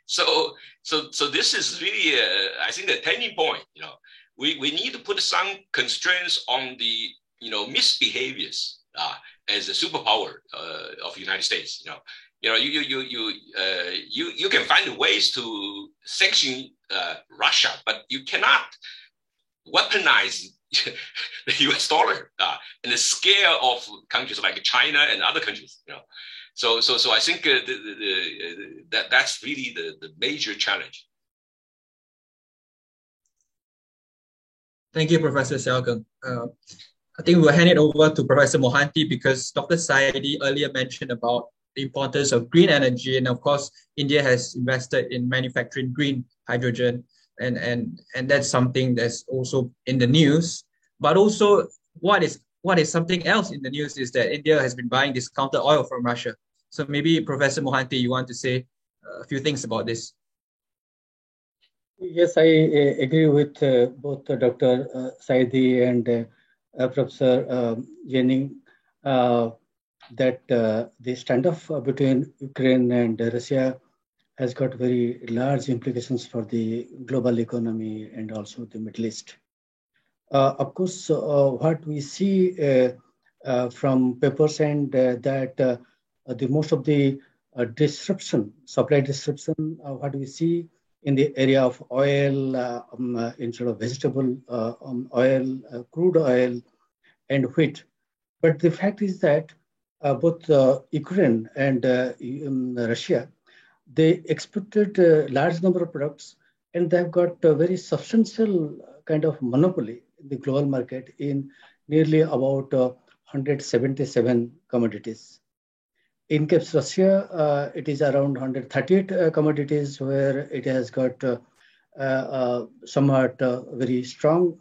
So this is really I think a turning point. We need to put some constraints on the misbehaviors as a superpower of the United States. You can find ways to sanction Russia, but you cannot weaponize the U.S. dollar in the scale of countries like China and other countries. So I think that's really the major challenge. Thank you, Professor Xiaogang. I think we'll hand it over to Professor Mohanty, because Dr. Saidi earlier mentioned about the importance of green energy. And of course, India has invested in manufacturing green hydrogen. And that's something that's also in the news. But also, what is something else in the news is that India has been buying discounted oil from Russia. So maybe, Professor Mohanty, you want to say a few things about this? Yes, I agree with both Dr. Saidi and Professor Jenning that the standoff between Ukraine and Russia has got very large implications for the global economy and also the Middle East. Of course, what we see from papers and that the most of the supply disruption, what we see in the area of oil, instead of vegetable oil, crude oil, and wheat. But the fact is that both Ukraine and Russia, they exported a large number of products, and they've got a very substantial kind of monopoly in the global market in nearly about 177 commodities. In case Russia, it is around 138 commodities where it has got somewhat very strong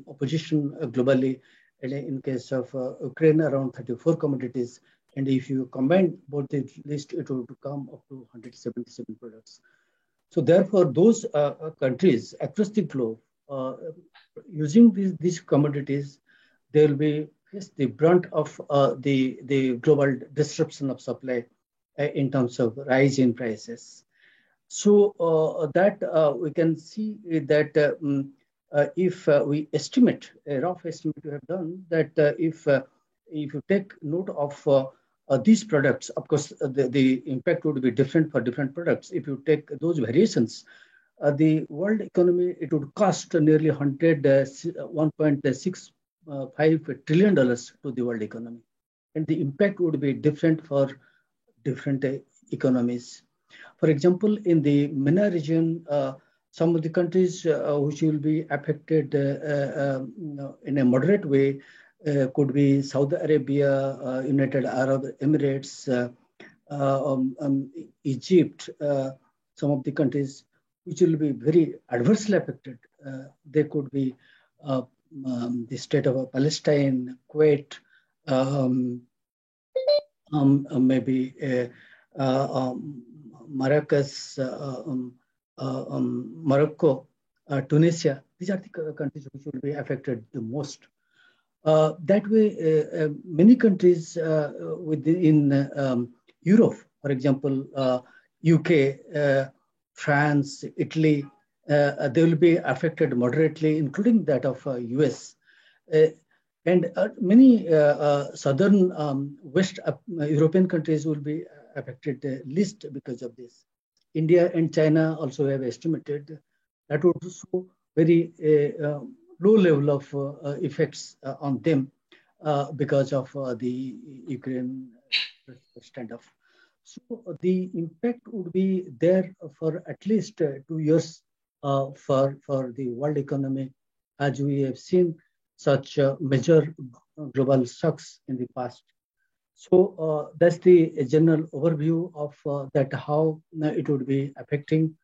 opposition globally. And in case of Ukraine, around 34 commodities. And if you combine both the list, it will come up to 177 products. So therefore, those countries across the globe using these commodities, they will be the brunt of the global disruption of supply in terms of rise in prices. So that we can see that if we estimate, a rough estimate we have done, that if you take note of these products, of course, the impact would be different for different products. If you take those variations, the world economy, it would cost nearly $1.65 trillion to the world economy. And the impact would be different for different economies. For example, in the MENA region, some of the countries which will be affected in a moderate way could be Saudi Arabia, United Arab Emirates, Egypt, some of the countries which will be very adversely affected. They could be the state of Palestine, Kuwait, maybe Maracas, Morocco, Tunisia. These are the countries which will be affected the most. That way, many countries in Europe, for example, UK, France, Italy, they will be affected moderately, including that of US. And many southern West European countries will be affected least because of this. India and China also have estimated that would show very low level of effects on them because of the Ukraine standoff. So the impact would be there for at least 2 years for the world economy, as we have seen such major global shocks in the past. So that's the general overview of that how it would be affecting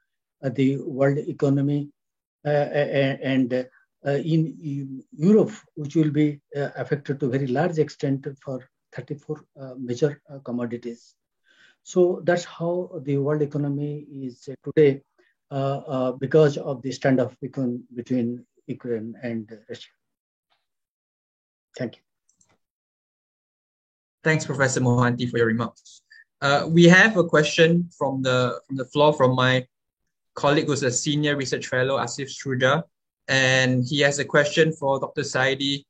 the world economy and in Europe, which will be affected to a very large extent for 34 major commodities. So that's how the world economy is today because of the standoff between Ukraine and Russia. Thank you. Thanks, Professor Mohanty, for your remarks. We have a question from the floor from my colleague who's a senior research fellow, Asif Shuja, and he has a question for Dr. Saidi,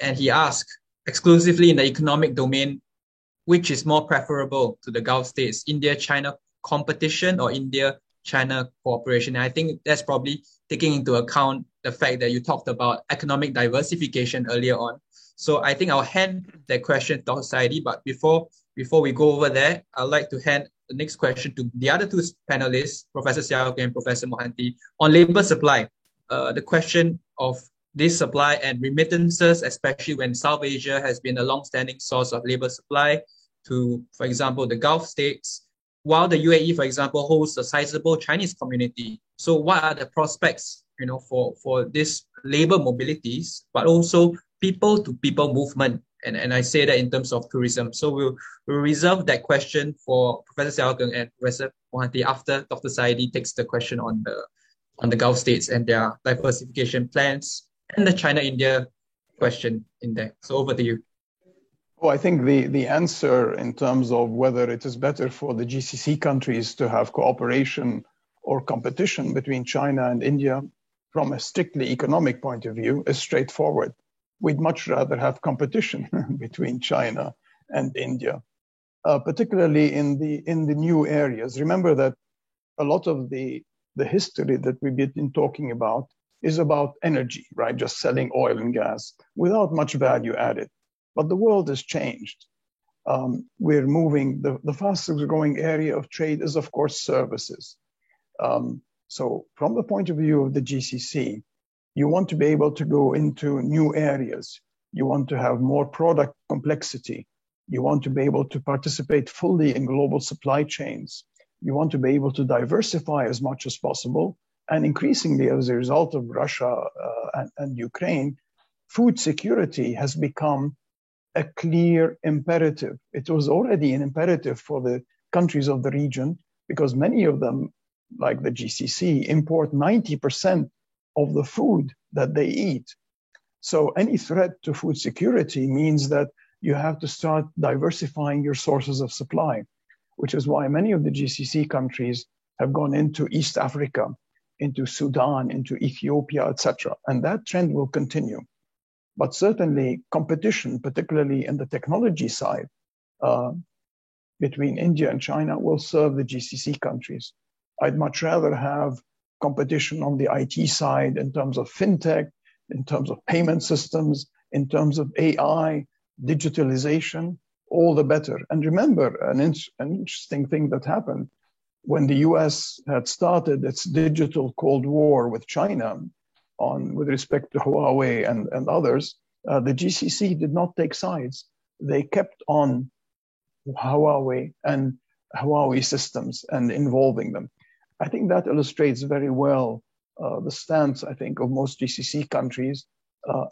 and he asked, exclusively in the economic domain, which is more preferable to the Gulf states, India-China competition or India-China cooperation? And I think that's probably taking into account the fact that you talked about economic diversification earlier on. So I think I'll hand that question to Dr. Saidi, but before we go over there, I'd like to hand the next question to the other two panelists, Professor Siaw and Professor Mohanty, on labor supply. The question of this supply and remittances, especially when South Asia has been a long-standing source of labor supply to, for example, the Gulf states, while the UAE, for example, holds a sizable Chinese community. So what are the prospects, for this labor mobilities, but also people-to-people movement? And I say that in terms of tourism. So we'll reserve that question for Professor Siaw and Professor Mohanty after Dr. Saidi takes the question on the Gulf states and their diversification plans and the China-India question in there. So over to you. Oh, I think the answer in terms of whether it is better for the GCC countries to have cooperation or competition between China and India from a strictly economic point of view is straightforward. We'd much rather have competition between China and India, particularly in the new areas. Remember that a lot of the history that we've been talking about is about energy, right? Just selling oil and gas without much value added. But the world has changed. We're moving, the fastest growing area of trade is, of course, services. So from the point of view of the GCC, you want to be able to go into new areas. You want to have more product complexity. You want to be able to participate fully in global supply chains. You want to be able to diversify as much as possible. And increasingly, as a result of Russia and Ukraine, food security has become a clear imperative. It was already an imperative for the countries of the region because many of them, like the GCC, import 90% of the food that they eat. So any threat to food security means that you have to start diversifying your sources of supply, which is why many of the GCC countries have gone into East Africa, into Sudan, into Ethiopia, etc. And that trend will continue. But certainly competition, particularly in the technology side, between India and China will serve the GCC countries. I'd much rather have competition on the IT side in terms of fintech, in terms of payment systems, in terms of AI, digitalization, all the better. And remember, an interesting thing that happened when the US had started its digital Cold War with China with respect to Huawei and others, the GCC did not take sides. They kept on Huawei and Huawei systems and involving them. I think that illustrates very well the stance, I think, of most GCC countries.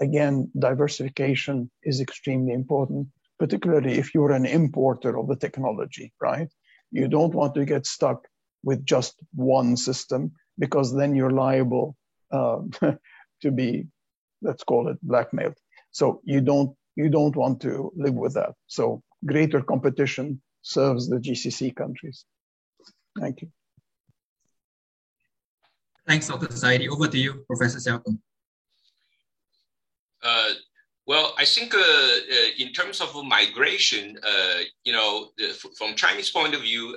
Again, diversification is extremely important, particularly if you're an importer of the technology, right? You don't want to get stuck with just one system because then you're liable to be, let's call it, blackmailed. So you don't want to live with that. So greater competition serves the GCC countries. Thank you. Thanks, Dr. Saidi. Over to you, Professor Siao-Tung. Well, I think in terms of migration, from Chinese point of view,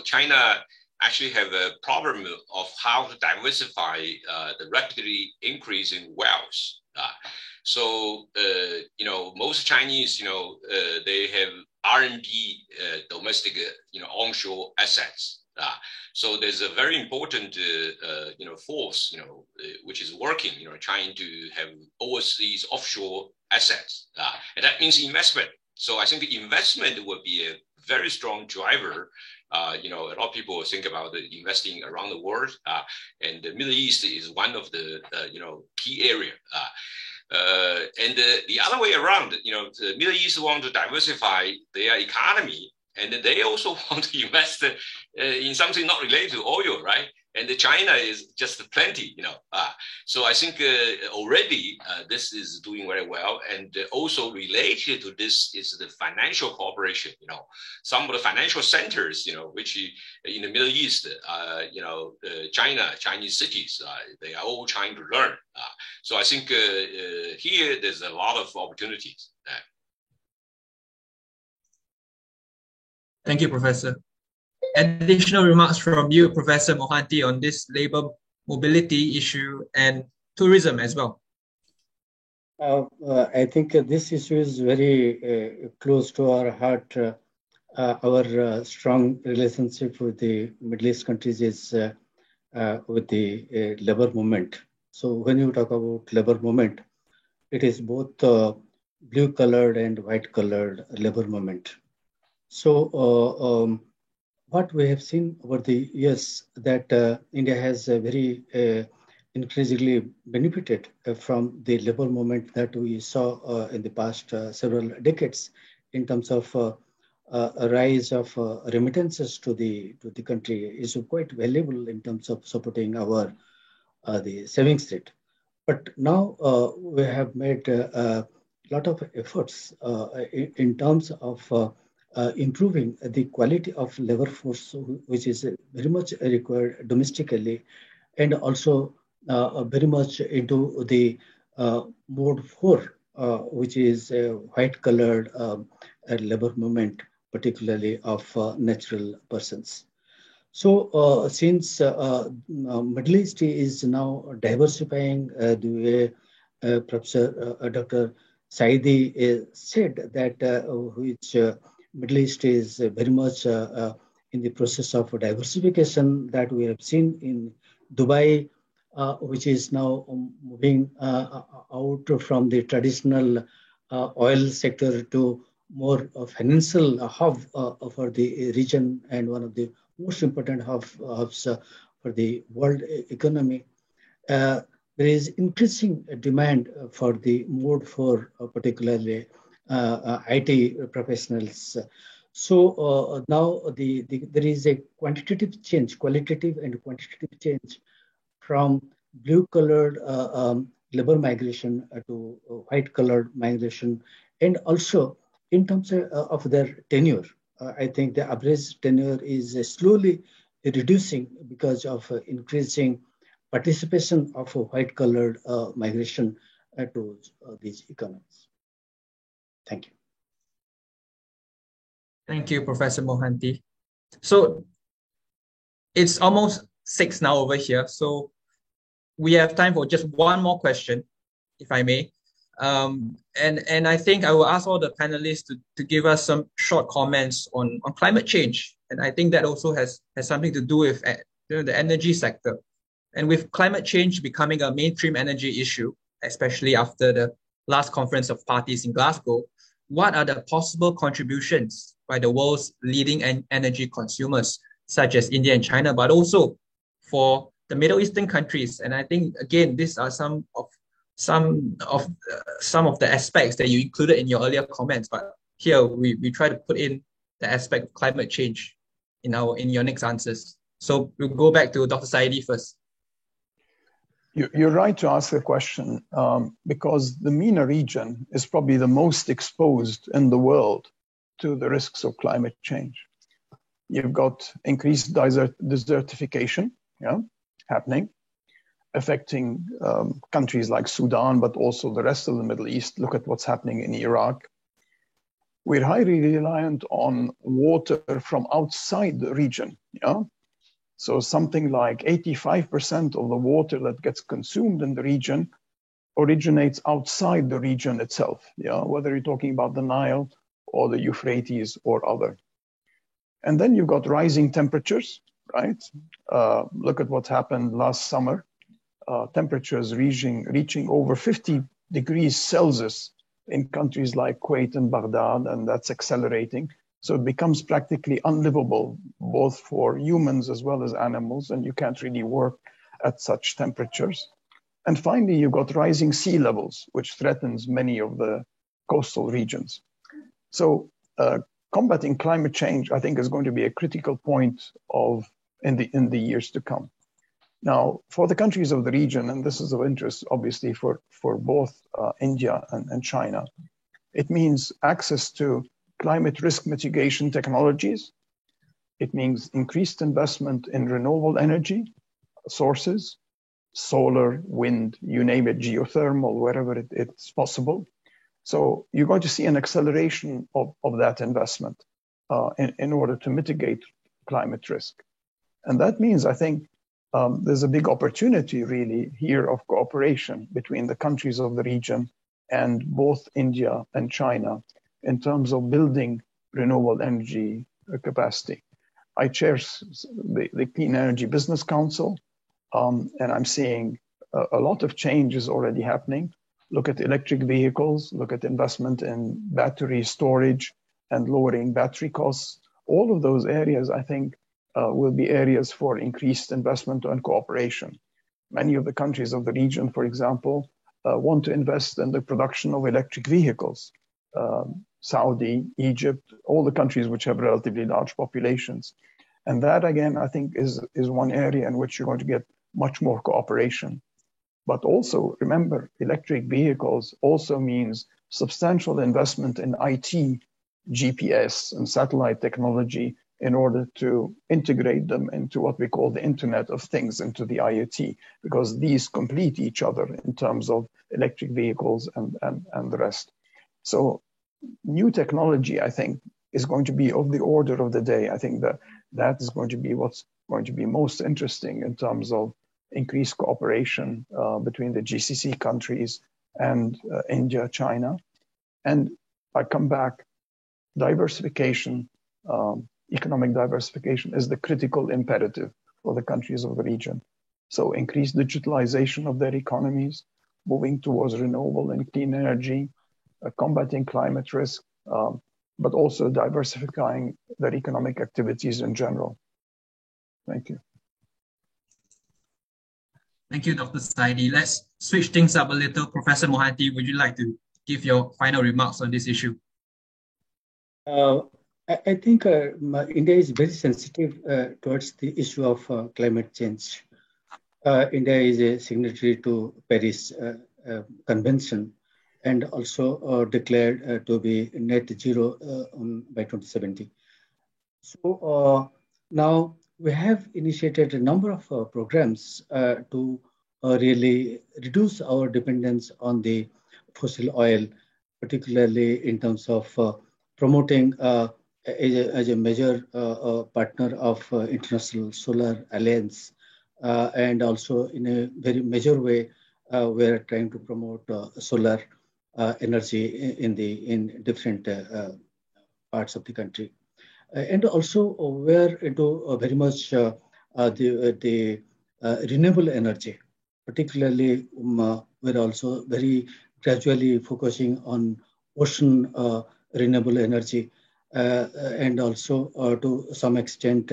China actually have a problem of how to diversify the rapidly increasing wealth. So most Chinese, they have R&D, domestic, onshore assets. So there's a very important, force, which is working, trying to have overseas offshore assets. And that means investment. So I think investment would be a very strong driver. A lot of people think about investing around the world, and the Middle East is one of the, key area. And the other way around, the Middle East want to diversify their economy, and they also want to invest in something not related to oil, right? And China is just plenty, So I think already this is doing very well. And also related to this is the financial cooperation, Some of the financial centers, which in the Middle East, Chinese cities, they are all trying to learn. So I think here there's a lot of opportunities. Thank you, Professor. Additional remarks from you, Professor Mohanty, on this labor mobility issue and tourism as well. I think this issue is very close to our heart. Our strong relationship with the Middle East countries is with the labor movement. So when you talk about labor movement, it is both blue-colored and white-colored labor movement. So what we have seen over the years that India has very increasingly benefited from the labor movement that we saw in the past several decades in terms of a rise of remittances to the country is quite valuable in terms of supporting our the savings rate. But now we have made a lot of efforts in terms of improving the quality of labor force, which is very much required domestically, and also very much into the mode 4, which is white-colored labor movement, particularly of natural persons. So since Middle East is now diversifying the way Professor Dr. Saidi said that which Middle East is very much in the process of diversification that we have seen in Dubai, which is now moving out from the traditional oil sector to more financial hub for the region and one of the most important hubs for the world economy. There is increasing demand for the mode for particularly IT professionals. So now there is a quantitative change, qualitative and quantitative change from blue-colored labor migration to white-colored migration, and also in terms of their tenure. I think the average tenure is slowly reducing because of increasing participation of white-collared migration to these economies. Thank you. Thank you, Professor Mohanty. So it's almost 6 now over here. So we have time for just one more question, if I may. And I think I will ask all the panelists to give us some short comments on climate change. And I think that also has something to do with the energy sector. And with climate change becoming a mainstream energy issue, especially after the last conference of parties in Glasgow, what are the possible contributions by the world's leading energy consumers, such as India and China, but also for the Middle Eastern countries? And I think, again, these are some of the aspects that you included in your earlier comments, but here we try to put in the aspect of climate change in your next answers. So we'll go back to Dr. Saidi first. You're right to ask the question because the MENA region is probably the most exposed in the world to the risks of climate change. You've got increased desertification happening, affecting countries like Sudan, but also the rest of the Middle East. Look at what's happening in Iraq. We're highly reliant on water from outside the region. So something like 85% of the water that gets consumed in the region originates outside the region itself, whether you're talking about the Nile or the Euphrates or other. And then you've got rising temperatures, right? Look at what happened last summer. Temperatures reaching over 50 degrees Celsius in countries like Kuwait and Baghdad, and that's accelerating. So it becomes practically unlivable, both for humans as well as animals, and you can't really work at such temperatures. And finally, you've got rising sea levels, which threatens many of the coastal regions. So combating climate change, I think, is going to be a critical point in the years to come. Now, for the countries of the region, and this is of interest, obviously, for both India and China, it means access to climate risk mitigation technologies. It means increased investment in renewable energy sources, solar, wind, you name it, geothermal, wherever it's possible. So you're going to see an acceleration of that investment in order to mitigate climate risk. And that means, I think, there's a big opportunity really here of cooperation between the countries of the region and both India and China in terms of building renewable energy capacity. I chair the Clean Energy Business Council, and I'm seeing a lot of changes already happening. Look at electric vehicles, look at investment in battery storage and lowering battery costs. All of those areas, I think, will be areas for increased investment and cooperation. Many of the countries of the region, for example, want to invest in the production of electric vehicles. Saudi, Egypt, all the countries which have relatively large populations. And that, again, I think is one area in which you're going to get much more cooperation. But also, remember, electric vehicles also means substantial investment in IT, GPS, and satellite technology in order to integrate them into what we call the Internet of Things, into the IoT, because these complete each other in terms of electric vehicles and the rest. So new technology, I think, is going to be of the order of the day. I think that is going to be what's going to be most interesting in terms of increased cooperation between the GCC countries and India, China. And I come back, diversification, economic diversification is the critical imperative for the countries of the region. So increased digitalization of their economies, moving towards renewable and clean energy, combating climate risk, but also diversifying their economic activities in general. Thank you. Thank you, Dr. Saidi. Let's switch things up a little. Professor Mohanty, would you like to give your final remarks on this issue? I think India is very sensitive towards the issue of climate change. India is a signatory to Paris Convention and also declared to be net zero by 2070. So now we have initiated a number of programs to really reduce our dependence on the fossil oil, particularly in terms of promoting as a major partner of International Solar Alliance, and also in a very major way, we're trying to promote solar energy in different parts of the country. And also we're into very much the renewable energy, particularly we're also very gradually focusing on ocean renewable energy, and also to some extent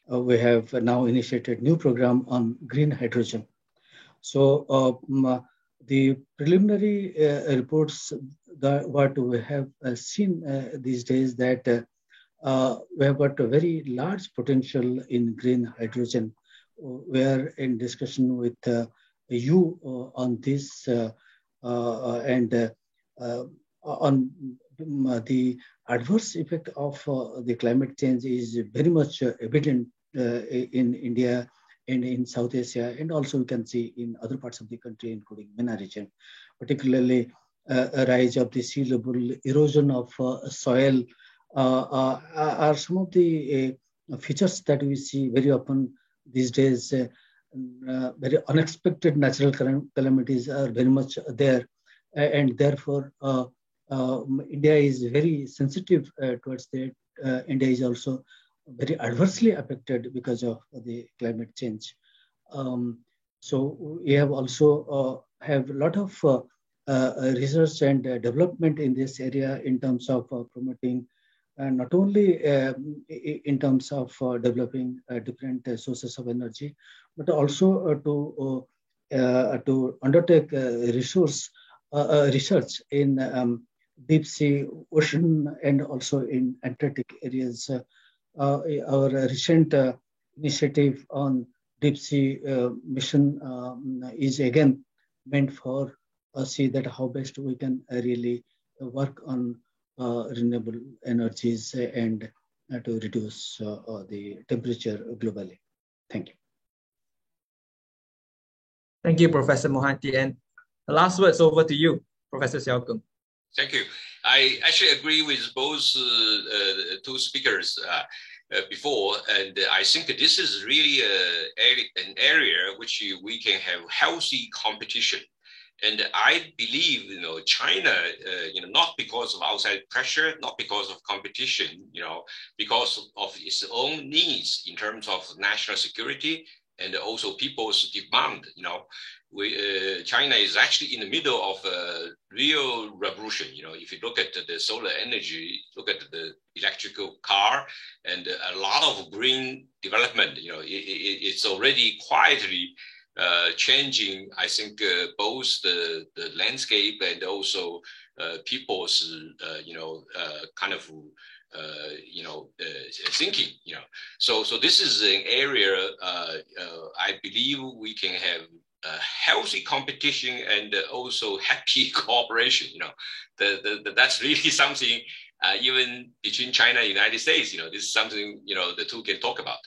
we have now initiated new program on green hydrogen. So the preliminary reports that what we have seen these days that we have got a very large potential in green hydrogen. We are in discussion with you on this and on the adverse effect of the climate change is very much evident in India and in South Asia, and also we can see in other parts of the country, including MENA region, particularly a rise of the sea level, erosion of soil are some of the features that we see very often these days. Very unexpected natural calamities are very much there, and therefore India is very sensitive towards that. India is also very adversely affected because of the climate change. So we have also have a lot of research and development in this area in terms of promoting not only in terms of developing different sources of energy, but also to undertake research in deep sea, ocean, and also in Antarctic areas. Our recent initiative on deep sea mission is again meant for see that how best we can really work on renewable energies and to reduce the temperature globally. Thank you. Thank you, Professor Mohanty. And the last words over to you, Professor Siao Keng. Thank you. I actually agree with both two speakers before, and I think this is really an area which we can have healthy competition. And I believe, China, not because of outside pressure, not because of competition, because of its own needs in terms of national security and also people's demand, China is actually in the middle of a real revolution. If you look at the solar energy, look at the electrical car and a lot of green development, it's already quietly changing, I think, both the landscape and also people's, kind of, thinking, So this is an area I believe we can have healthy competition and also happy cooperation. That's really something even between China and the United States. This is something the two can talk about.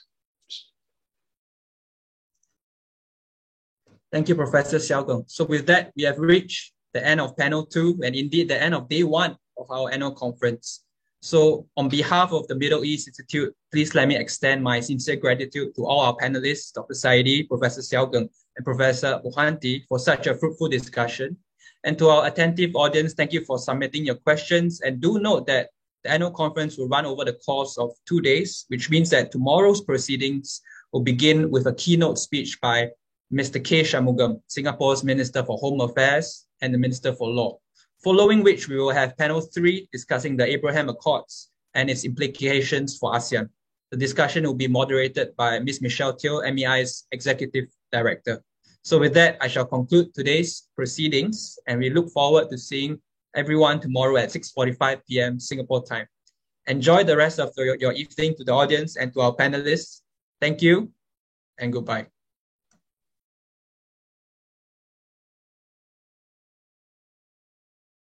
Thank you, Professor Siao Keng. So with that, we have reached the end of panel 2 and indeed the end of day 1 of our annual conference. So on behalf of the Middle East Institute, please let me extend my sincere gratitude to all our panelists, Dr. Saidi, Professor Siao Keng, and Professor Mohanty for such a fruitful discussion. And to our attentive audience, thank you for submitting your questions. And do note that the annual conference will run over the course of 2 days, which means that tomorrow's proceedings will begin with a keynote speech by Mr. K. Shanmugam, Singapore's Minister for Home Affairs and the Minister for Law, following which we will have panel 3 discussing the Abraham Accords and its implications for ASEAN. The discussion will be moderated by Ms. Michelle Teo, MEI's Executive Director. So with that, I shall conclude today's proceedings, and we look forward to seeing everyone tomorrow at 6:45 p.m. Singapore time. Enjoy the rest of your evening to the audience and to our panelists. Thank you and goodbye.